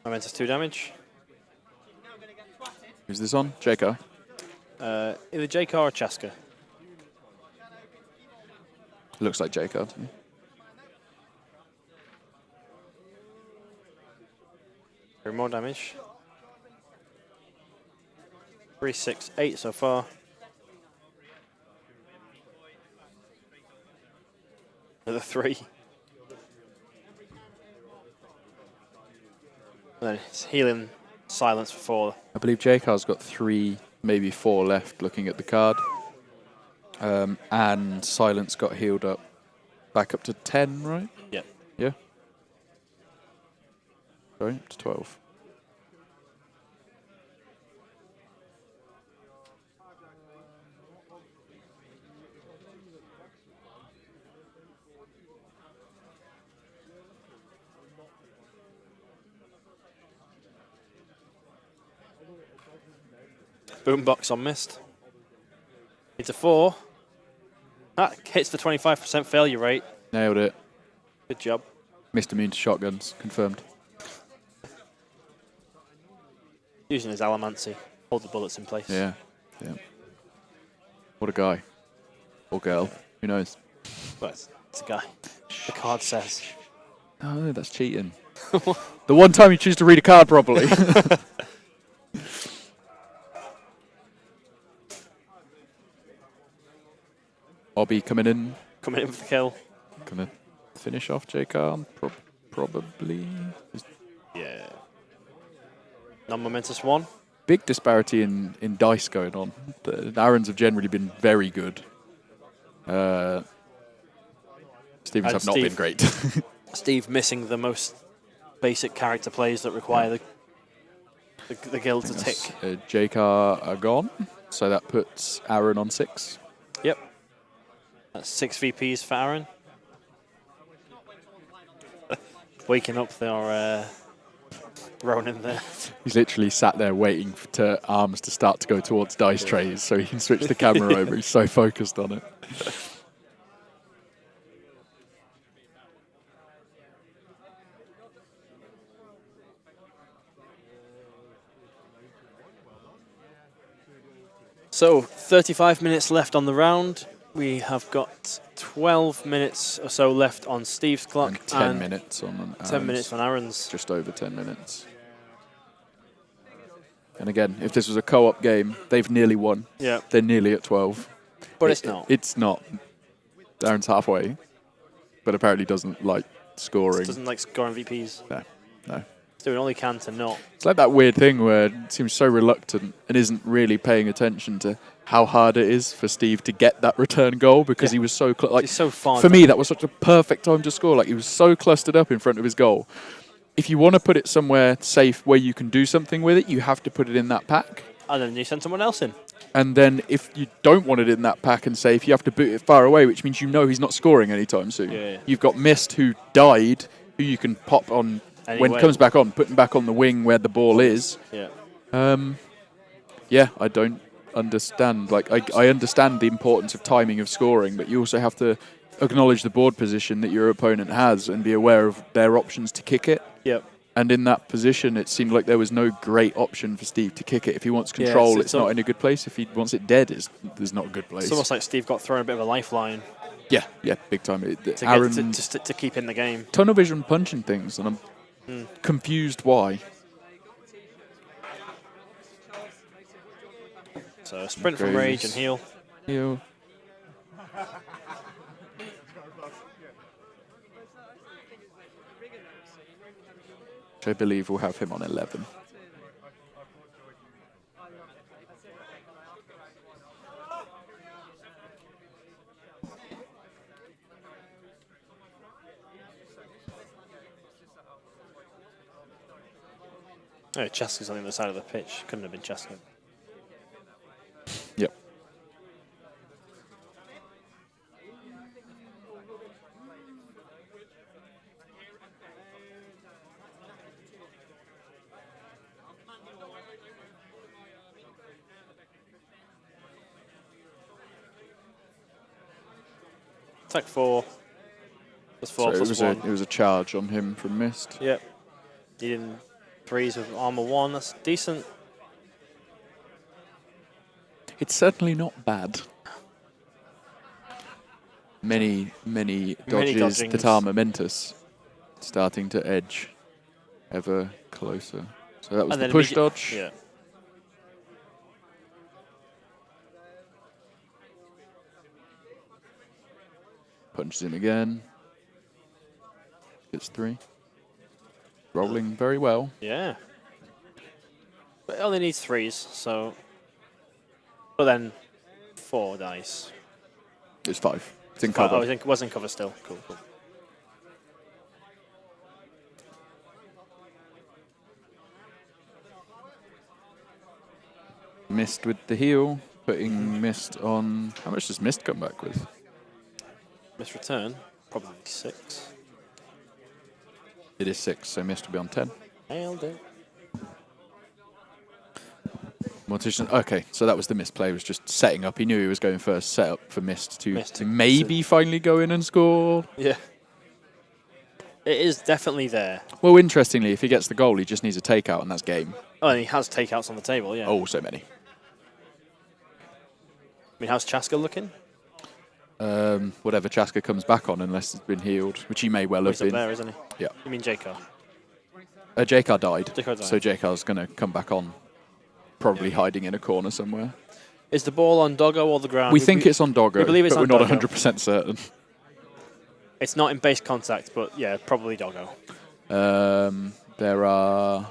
Momentous 2 damage. Who's this on? Jaker. Either Jaker or Chaska. Looks like Jaker to me. Three more damage. 3, 6, 8 so far. Another 3. And then it's healing silence for 4. I believe Jakar's got 3, maybe 4 left looking at the card. And Silence got healed up back up to 10, right? Yep. Yeah. Sorry, up to 12. Boombox on missed. It's a 4. That hits the 25% failure rate. Nailed it. Good job. Missed immune to shotguns, confirmed. Using his Alamancy. Hold the bullets in place. Yeah, yeah. What a guy. Or girl, who knows? But it's a guy. The card says. No, that's cheating. The one time you choose to read a card properly. Obby coming in. Coming in for the kill. Gonna finish off J-Car, probably. Yeah. Non-momentous 1. Big disparity in dice going on. The Arons have generally been very good. Stevens have not been great. Steve missing the most basic character plays that require the guild to tick. J-Car are gone, so that puts Aaron on 6. Yep. That's 6 VPs for Aaron. Waking up their Ronin there. He's literally sat there waiting for arms to start to go towards dice trays so he can switch the camera over. He's so focused on it. So, 35 minutes left on the round. We have got 12 minutes or so left on Steve's clock. And 10 minutes on Aaron's. 10 minutes on Aaron's. Just over 10 minutes. And again, if this was a co-op game, they've nearly won. Yeah. They're nearly at 12. But it's not. It's not. Aaron's halfway, but apparently doesn't like scoring. Doesn't like scoring VPs. No, no. He's doing all he can to not. It's like that weird thing where it seems so reluctant and isn't really paying attention to how hard it is for Steve to get that return goal because he was so close. Like, he's so far. For me, that was such a perfect time to score. Like, he was so clustered up in front of his goal. If you want to put it somewhere safe where you can do something with it, you have to put it in that pack. And then you send someone else in. And then if you don't want it in that pack and safe, you have to boot it far away, which means you know he's not scoring anytime soon. Yeah. You've got Mist, who died, who you can pop on when it comes back on, put him back on the wing where the ball is. Yeah. Yeah, I don't understand. Like, I understand the importance of timing of scoring, but you also have to acknowledge the board position that your opponent has and be aware of their options to kick it. Yep. And in that position, it seemed like there was no great option for Steve to kick it. If he wants control, it's not in a good place. If he wants it dead, there's not a good place. It's almost like Steve got thrown a bit of a lifeline. Yeah, big time. To keep in the game. Tunnel vision punching things, and I'm confused why. So sprint from rage and heal. Heal. Which I believe will have him on 11. Oh, Cheska's on the other side of the pitch. Couldn't have been Cheska. Yep. Attack 4. Plus 4, So plus it 1. was a charge on him from Mist. Yep. Needing 3s with armor 1. That's decent. It's certainly not bad. Many dodges that dodgings. are momentous, starting to edge ever closer. So that was And the then push dodge. Yeah. Punches him again. Gets 3. Rolling very well. Yeah. But it only needs 3s, so. But then 4 dice. It's 5. It's in Oh, cover. it was in cover still. Cool. Mist with the heal, putting Mist on. How much does Mist come back with? Miss return, probably 6. It is 6, so Mist will be on 10. Nailed it. Mortician. Okay, so that was the misplay. Was just setting up. He knew he was going first. Set up for Mist to Mist to- maybe finally go in and score. Yeah. It is definitely there. Well, interestingly, if he gets the goal, he just needs a takeout, and that's game. Oh, and he has takeouts on the table, yeah. Oh, so many. I mean, how's Chaska looking? Whatever Chaska comes back on, unless it's been healed, which he may well have He's up been. there, isn't he? Yeah. You mean Jakar? Jakar died. Jakar died. So Jakar's going to come back on, probably hiding in a corner somewhere. Is the ball on Doggo or the ground? We think it's on Doggo, we believe it's but on we're not Doggo. 100% certain. It's not in base contact, but yeah, probably Doggo. There are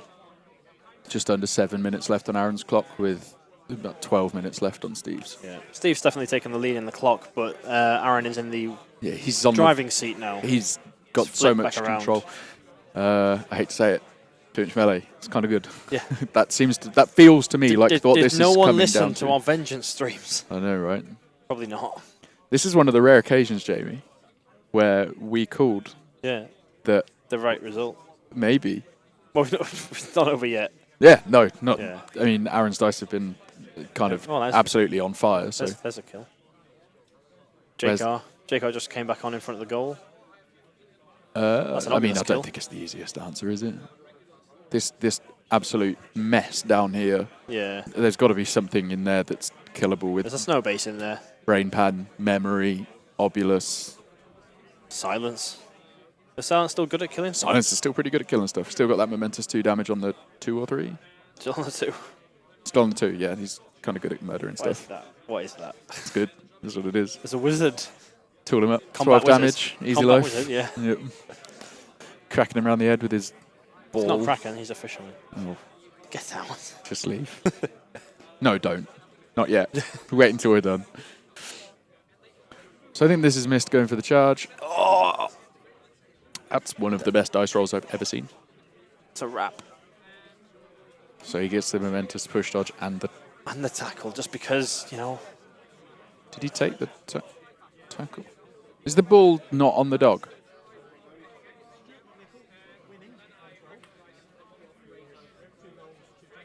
just under 7 minutes left on Aaron's clock, with about 12 minutes left on Steve's. Yeah. Steve's definitely taken the lead in the clock, but Aaron is in the Yeah, he's on driving seat now. He's got Split so back much around. control. I hate to say it, too much melee. It's kind of good. Yeah. that feels to me like what did this no is one coming listen down to our Vengeance streams? I know, right? Probably not. This is one of the rare occasions, Jamie, where we called Yeah. that The right result. maybe. Well, it's not over yet. Yeah, no, not. Yeah. I mean, Aaron's dice have been kind of well, absolutely on fire. So There's a kill. Where's- Jakar just came back on in front of the goal. That's an I mean, obvious I kill. don't think it's the easiest answer, is it? This absolute mess down here. Yeah. There's got to be something in there that's killable with There's a snow base in there. brain pan, memory, obulus. Silence. Is Silence still good at killing? Silence is still pretty good at killing stuff. Still got that momentous 2 damage on the 2 or 3. Still on the 2. Still on the 2, yeah. He's kind of good at murdering What is stuff. that? What is that? It's good. That's what it is. There's a wizard. Tool him up. Combat 12 damage. wizard. Easy Combat life. wizard, yeah. Yep. Cracking him around the head with his ball. It's not Kraken, he's a fisherman. Oh, Get out. just leave. No, don't. Not yet. Wait until we're done. So I think this is Mist going for the charge. Oh! That's one of the best dice rolls I've ever seen. It's a wrap. So he gets the momentous push dodge and the... And the tackle, just because, you know. Did he take the tackle? Is the ball not on the dog?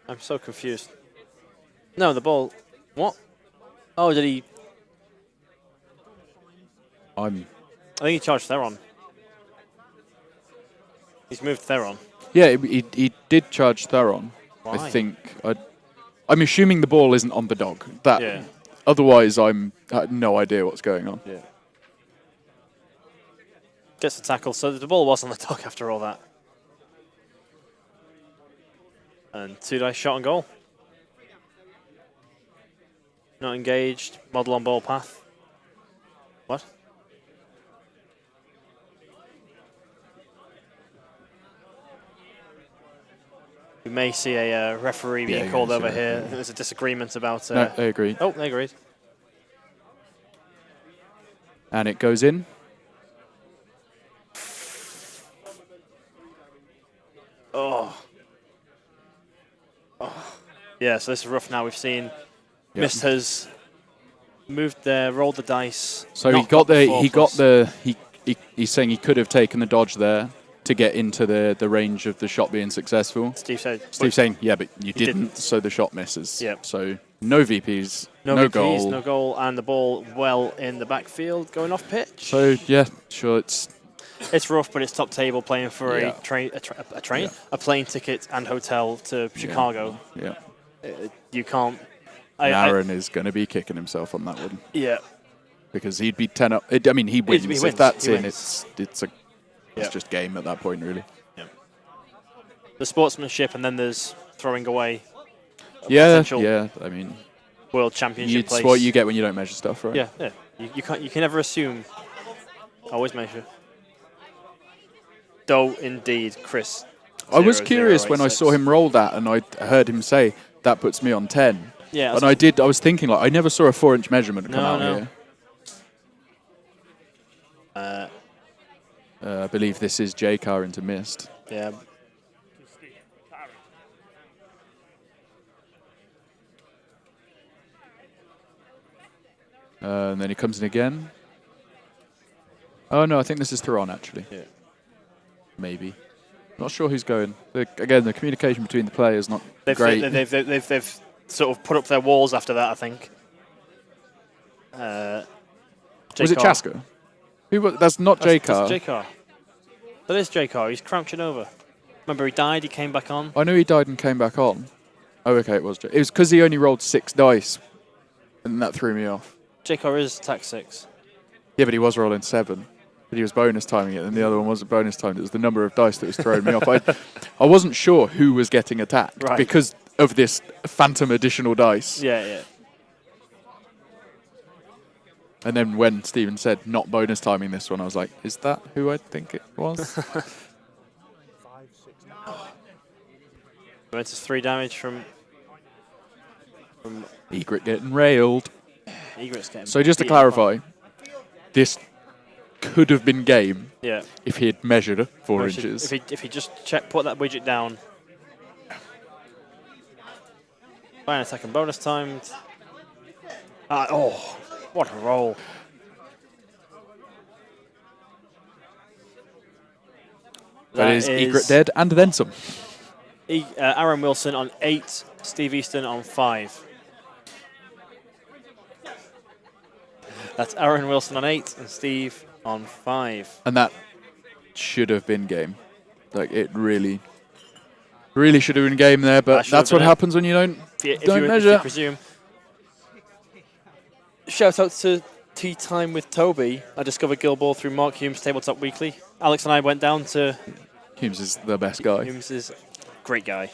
I'm so confused. No, the ball. What? Oh, did he? I think he charged Theron. He's moved Theron. Yeah, he did charge Theron. Why? I think. I'm assuming the ball isn't on the dog. That. Yeah. Otherwise, I had no idea what's going on. Yeah. Gets the tackle, so the ball was on the dog after all that. And 2 dice shot on goal. Not engaged. Model on ball path. What? We may see a referee being you're called gonna see over a here. I referee. think there's a disagreement about... No, I agree. Oh, they agreed. And it goes in. Oh. Yeah, so this is rough now. We've seen Mist has moved there, rolled the dice. So not he got the 4 he got plus. the he's saying he could have taken the dodge there to get into the range of the shot being successful. Steve said. Steve's saying, yeah, but you didn't, didn't. so the shot misses. Yep. So no VPs, No no VPs, goal. no goal, and the ball well in the backfield, going off pitch. So yeah, sure, it's It's rough, but it's top table playing for Yeah. a train, a plane ticket and hotel to Chicago. Yeah. You can't. Aaron is going to be kicking himself on that one. Yeah. Because he'd be 10 up. I mean, he wins. He If wins. that's He in, wins. it's just game at that point, really. Yeah. The sportsmanship, and then there's throwing away. Yeah. I mean, World Championship place. It's what you get when you don't measure stuff, right? Yeah. You can't. You can never assume. Always measure. Though, indeed, Chris. I was curious when I saw him roll that, and I heard him say that puts me on 10. Yeah. And I was thinking, like, I never saw a 4-inch measurement come out here. I believe this is J-Car into missed. Yeah. And then he comes in again. Oh, no, I think this is Theron, actually. Yeah. Maybe. Not sure who's going. Again, the communication between the players not great. They've sort of put up their walls after that, I think. Was it Chaska? That's not J-Car. That's J-Car. That is J-Car. He's crouching over. Remember, he died, he came back on. I knew he died and came back on. Oh, okay, it was J. It was because he only rolled 6 dice, and that threw me off. J-Car is attack 6. Yeah, but he was rolling 7. But he was bonus timing it, and the other one wasn't bonus timed. It was the number of dice that was throwing me off. I wasn't sure who was getting attacked because of this phantom additional dice. Yeah. And then when Stephen said not bonus timing this one, I was like, is that who I think it was? It's 3 damage from Egret getting railed. Egret's getting So just to beaten clarify, this could have been game Yeah. if he had measured 4 inches. If he just put that widget down. Fine attack and bonus timed. What a roll. That is Egret dead and then some. Aaron Wilson on 8, Steve Easton on 5. That's Aaron Wilson on 8 and Steve on 5. And that should have been game. Like, it really should have been game there, but that's what happens when you don't measure. If you presume. Shout out to Tea Time with Toby. I discovered Guild Ball through Mark Hume's Tabletop Weekly. Alex and I went down to... Humes is the best guy. Humes is a great guy.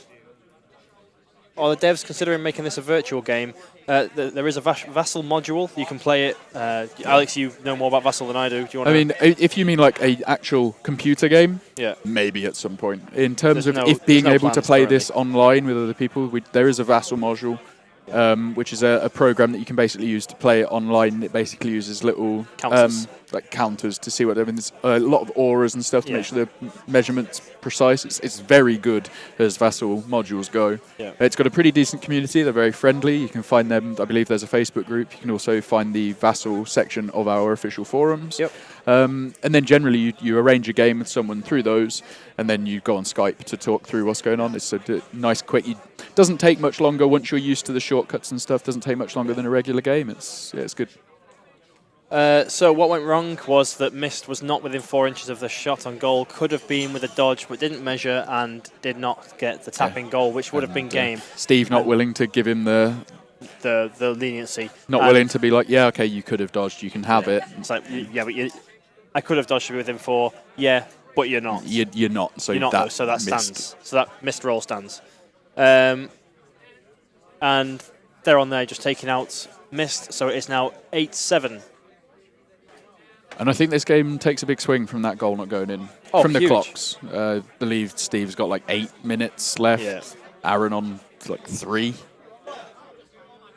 Are the devs considering making this a virtual game? There is a Vassal module. You can play it. Alex, you know more about Vassal than I do. Do you want? I mean, if you mean like a actual computer game, yeah, maybe at some point. In terms of if being able to play this online with other people, there is a Vassal module, which is a program that you can basically use to play it online. It basically uses little counters to see what. I mean, there's a lot of auras and stuff to make sure the measurements precise. It's very good as Vassal modules go. Yeah. It's got a pretty decent community. They're very friendly. You can find them. I believe there's a Facebook group. You can also find the Vassal section of our official forums. Yep. And then generally you arrange a game with someone through those, and then you go on Skype to talk through what's going on. It's a nice, quick. It doesn't take much longer once you're used to the shortcuts and stuff. Doesn't take much longer than a regular game. It's good. So what went wrong was that Mist was not within 4 inches of the shot on goal. Could have been with a dodge, but didn't measure and did not get the tapping goal, which would have been game. Steve not willing to give him the leniency. Not willing to be like, yeah, okay, you could have dodged, you can have it. It's like, yeah, but I could have dodged to be within 4. Yeah, but you're not. You're not. So you're not. That So that missed. stands. So that missed roll stands. And they're on there just taking out Mist. So it's now 8-7. And I think this game takes a big swing from that goal not going in. From the clocks. I believe Steve's got like 8 minutes left. Yeah. Aaron on like 3.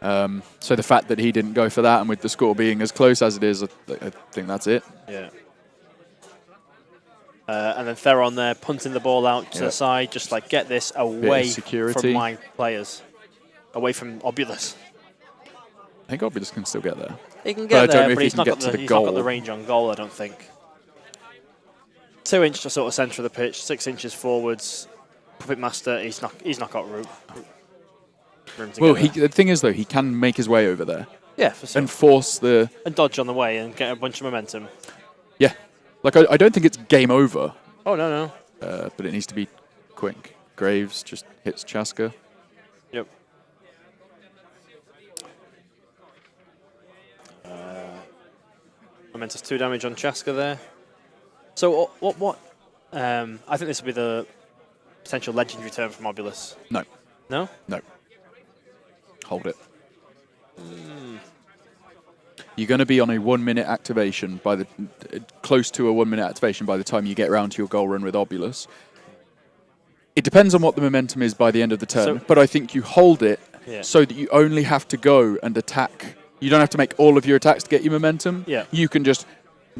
So the fact that he didn't go for that, and with the score being as close as it is, I think that's it. Yeah. And then Theron there punting the ball out to the side, just like get this away from my players, away from Obulus. I think Obulus can still get there. He can get there, but he's not got goal. the range on goal, I don't think. 2 inch to sort of centre of the pitch, 6 inches forwards. Puppet Master, he's not got room to well, get the thing is though, he can make his way over there. Yeah, for sure. And force and dodge on the way and get a bunch of momentum. Yeah. Like, I don't think it's game over, Oh, no. but it needs to be quick. Graves just hits Chaska. Yep. Momentous 2 damage on Chaska there. So what? I think this will be the potential legendary turn from Obulus. No. No? No. Hold it. You're going to be on a 1 minute activation by the close to a 1 minute activation by the time you get around to your goal run with Obulus. It depends on what the momentum is by the end of the turn, but I think you hold it so that you only have to go and attack. You don't have to make all of your attacks to get your momentum. Yeah. You can just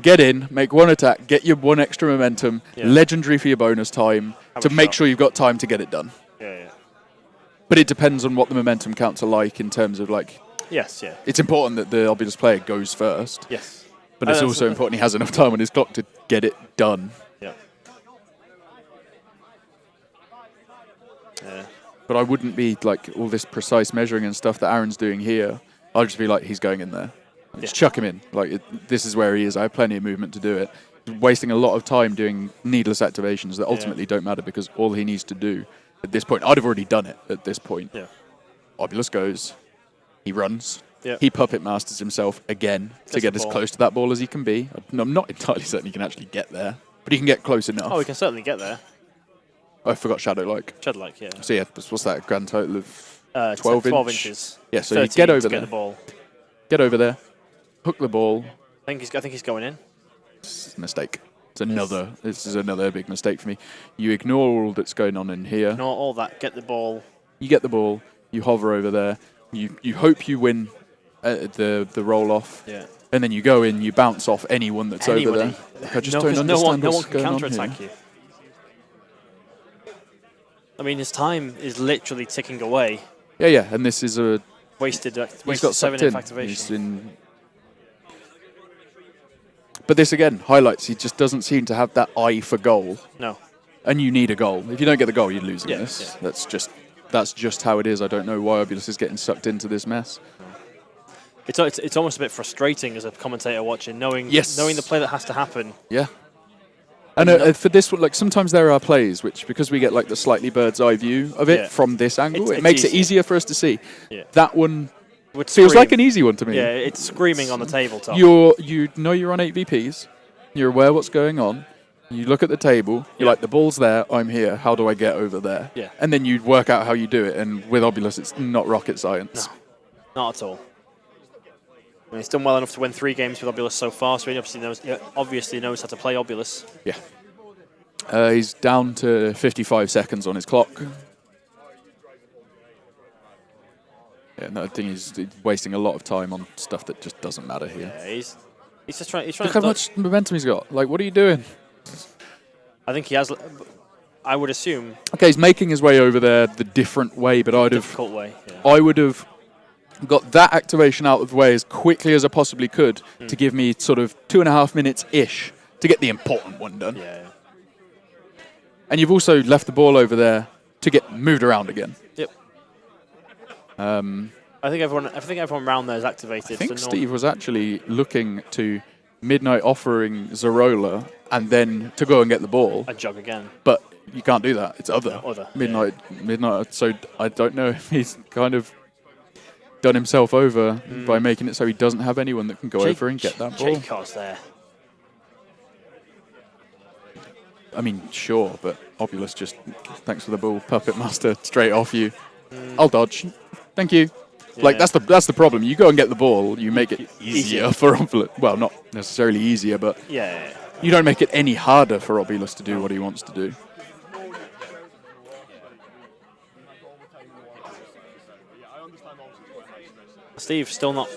get in, make one attack, get your 1 extra momentum, legendary for your bonus time, to make sure you've got time to get it done. Yeah. But it depends on what the momentum counts are like in terms of, like... Yes, yeah. It's important that the Obulus player goes first. Yes. But it's also important he has enough time on his clock to get it done. Yeah. But I wouldn't be, like, all this precise measuring and stuff that Aaron's doing here. I'd just be like, he's going in there. Just chuck him in. Like, this is where he is. I have plenty of movement to do it. Wasting a lot of time doing needless activations that ultimately don't matter because all he needs to do at this point, I'd have already done it at this point. Yeah. Obulus goes. He runs. Yep. He puppet masters himself again to get as close to that ball as he can be. I'm not entirely certain he can actually get there, but he can get close enough. Oh, he can certainly get there. Oh, I forgot Shadow-like. Shadow-like, yeah. So yeah, what's that, a grand total of 12 inches. Yeah, so you get over there. The ball. Get over there. Hook the ball. I think he's going in. It's a mistake. This is another big mistake for me. You ignore all that's going on in here. Ignore all that. Get the ball. You get the ball. You hover over there. You hope you win the roll off. Yeah. And then you go in. You bounce off anyone that's over there. Like, I just don't understand no what's one can going on counter-attack here. you. I mean, his time is literally ticking away. Yeah, and this is a... Wasted he's got 7 sucked in. activation. But this, again, highlights he just doesn't seem to have that eye for goal. No. And you need a goal. If you don't get the goal, you're losing this. Yeah. That's just how it is. I don't know why Obulus is getting sucked into this mess. It's almost a bit frustrating as a commentator watching, knowing the play that has to happen. Yeah. And for this one, like, sometimes there are plays which, because we get like the slightly bird's eye view of it from this angle, it makes it easier for us to see. Yeah. That one feels like an easy one to me. Yeah, it's screaming on the tabletop. You know you're on 8 VPs. You're aware what's going on. You look at the table. You're like, the ball's there. I'm here. How do I get over there? Yeah. And then you work out how you do it. And with Obulus, it's not rocket science. No, not at all. I mean, he's done well enough to win 3 games with Obulus so far, so he obviously knows how to play Obulus. Yeah. He's down to 55 seconds on his clock. Yeah, no, I think he's wasting a lot of time on stuff that just doesn't matter here. Yeah, he's just trying. Look how much momentum he's got. Like, what are you doing? I think he has. I would assume. Okay, he's making his way over there the different way, but difficult way. Yeah. I would have got that activation out of the way as quickly as I possibly could to give me sort of 2.5 minutes-ish to get the important one done. Yeah. And you've also left the ball over there to get moved around again. Yep. I think everyone around there is activated. I think Steve was actually looking to midnight offering Zarola and then to go and get the ball. A jog again. But you can't do that. It's other. No, other. Midnight. So I don't know if he's kind of done himself over by making it so he doesn't have anyone that can go over and get that ball. J-Car's there. I mean, sure, but Obulus just, thanks for the ball, Puppet Master, straight off you. I'll dodge. Thank you. Yeah. Like, that's the problem. You go and get the ball, you make it easier for Obulus. Well, not necessarily easier, but you don't make it any harder for Obulus to do what he wants to do. Steve's still not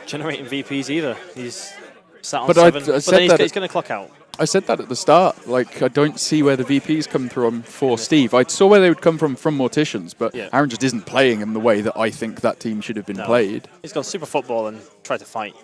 generating VPs either. He's sat on but 7. He's going to clock out. I said that at the start. Like, I don't see where the VPs come from for Steve. I saw where they would come from Morticians, but Aaron just isn't playing him the way that I think that team should have been played. He's gone super football and tried to fight.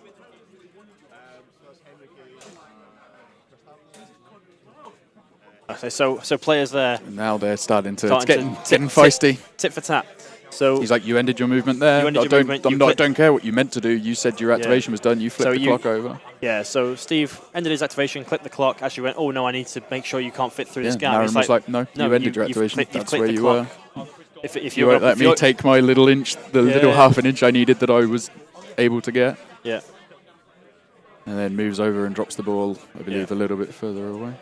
Okay, so players there. Now they're starting to getting feisty. Tit for tat. So he's like, you ended your movement there. I don't care what you meant to do. You said your activation was done. You flipped the clock over. Yeah, so Steve ended his activation, clicked the clock, actually went, oh no, I need to make sure you can't fit through this gap. Aaron was like, no, you ended your activation. That's where you were. If you won't let me take my little inch, little half an inch I needed that I was able to get. Yeah. And then moves over and drops the ball, I believe, a little bit further away.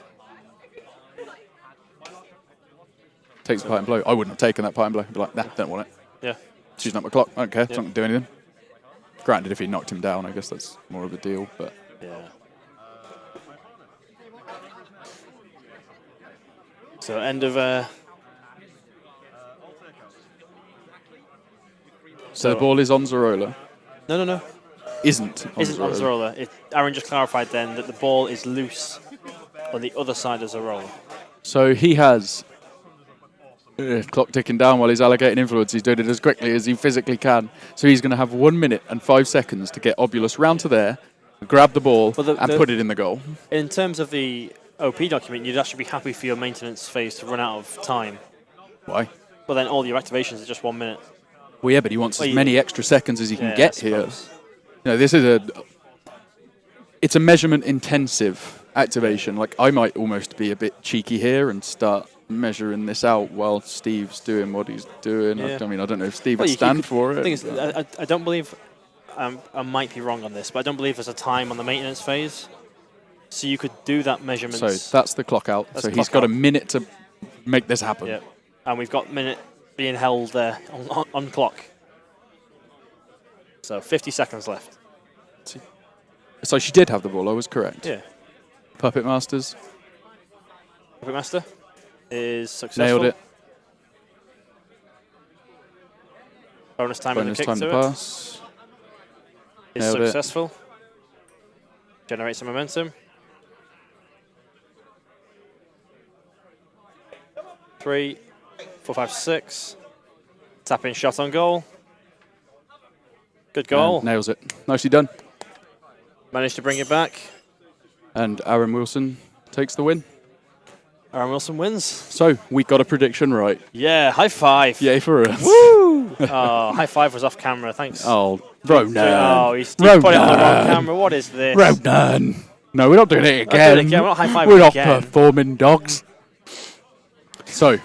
Takes a pipe and blow. I wouldn't have taken that pipe and blow. I'd be like, nah, don't want it. Yeah. She's not my clock. I don't care. It's not going to do anything. Granted, if he knocked him down, I guess that's more of a deal. But yeah. So end of. So the ball is on Zorola. No. Isn't on Zorola. Aaron just clarified then that the ball is loose on the other side of Zorola. So he has clock ticking down while he's allocating influence. He's doing it as quickly as he physically can. So he's going to have 1 minute and 5 seconds to get Obulus round to there, grab the ball, and put it in the goal. In terms of the OP document, you'd actually be happy for your maintenance phase to run out of time. Why? Well, then all your activations are just 1 minute. Well, yeah, but he wants as many extra seconds as he can get here. You know, this is it's a measurement intensive activation. Like, I might almost be a bit cheeky here and start measuring this out while Steve's doing what he's doing. Yeah. I don't know if Steve would stand for it. The thing is, I don't believe, I might be wrong on this, but I don't believe there's a time on the maintenance phase. So you could do that measurement. So that's the clock out. So he's got a minute to make this happen. Yeah. And we've got minute being held there on clock. So 50 seconds left. So she did have the ball, I was correct. Yeah. Puppet Masters. Puppet Master is successful. Nailed it. Bonus time Bonus and the kick time to pass. Is Nailed successful. Generate some momentum. 3, 4, 5, 6. Tap in shot on goal. Good goal. And nails it. Nicely done. Managed to bring it back. And Aaron Wilson takes the win. Aaron Wilson wins. So, we got a prediction right. Yeah, high five. Yay for us. Woo! Oh, high five was off camera, thanks. Oh, Ronan. Oh, he put it on the wrong camera. What is this? Ronan. No, we're not doing it again. We're not high-fiving We're not again. performing, dogs. So,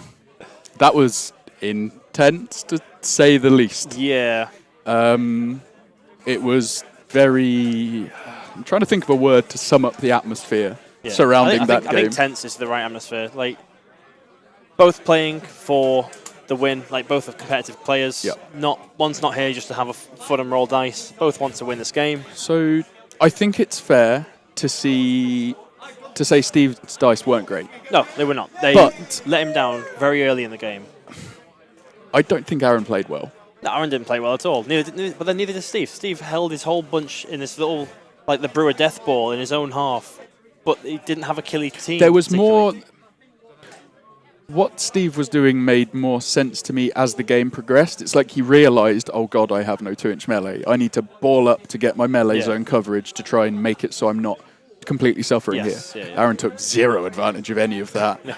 that was intense, to say the least. Yeah. It was very... I'm trying to think of a word to sum up the atmosphere surrounding that game. I think tense is the right atmosphere. Like, both playing for the win, like both are competitive players. Yep. One's not here just to have a fun and roll dice. Both want to win this game. So I think it's fair to say Steve's dice weren't great. No, they were not. They let him down very early in the game. I don't think Aaron played well. No, Aaron didn't play well at all. But then neither did Steve. Steve held his whole bunch in this little, like the Brewer death ball in his own half, but he didn't have a killy team. There was more... What Steve was doing made more sense to me as the game progressed. It's like he realised, oh god, I have no 2-inch melee. I need to ball up to get my melee zone coverage to try and make it so I'm not completely suffering here. Yeah. Aaron took zero advantage of any of that. No.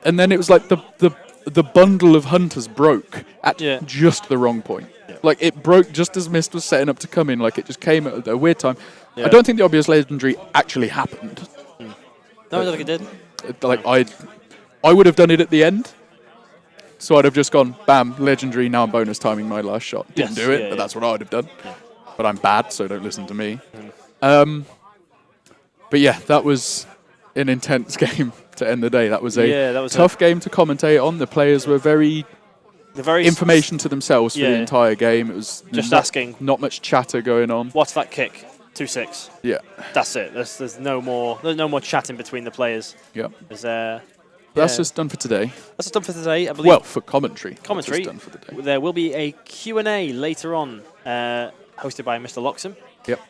And then it was like the bundle of hunters broke at just the wrong point. Yeah. Like, it broke just as Mist was setting up to come in. Like, it just came at a weird time. Yeah. I don't think the obvious legendary actually happened. No, I don't think it did. Like, I would have done it at the end. So I'd have just gone, bam, legendary, now I'm bonus timing my last shot. Didn't do it, but that's what I would have done. Yeah. But I'm bad, so don't listen to me. But yeah, that was an intense game to end the day. That was a tough game to commentate on. The players were very information to themselves for the entire game. It was just asking. Not much chatter going on. What's that kick? 2-6. Yeah. That's it. There's no more chatting between the players. Yeah. That's just done for today. That's just done for today, I believe. Well, for commentary. Commentary. Done for the day. There will be a Q&A later on, hosted by Mr. Loxham. Yep.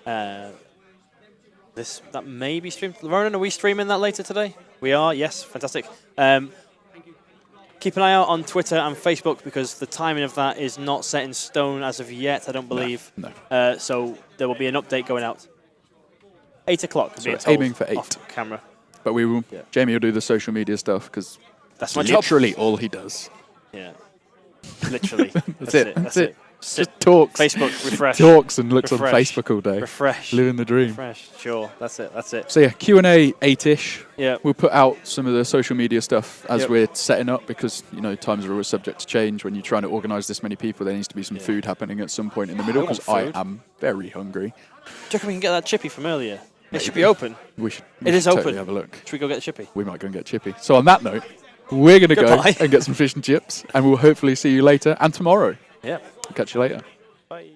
That may be streamed. Ronan, are we streaming that later today? We are. Yes, fantastic. Keep an eye out on Twitter and Facebook because the timing of that is not set in stone as of yet. I don't believe. No. So there will be an update going out. 8 o'clock. So aiming for 8 off camera. But we will. Jamie will do the social media stuff because that's my literally all he does. Yeah. Literally. That's it. That's it. Sit, Just talks. Facebook, refresh. Talks and looks on Refresh. Facebook all day. Refresh. Living the dream. Refresh. Sure. That's it. That's it. So yeah, Q&A 8-ish. Yeah. We'll put out some of the social media stuff as Yep. we're setting up because, you know, times are always subject to change. When you're trying to organise this many people, there needs to be some food happening at some point in the middle I want because I food. am very hungry. Do you reckon we can get that chippy from earlier? It should be open. We should It is totally open. have a look. Should we go get the chippy? We might go and get chippy. So on that note, we're going to go Goodbye. and get some fish and chips and we'll hopefully see you later and tomorrow. Yeah. Catch you later. Bye.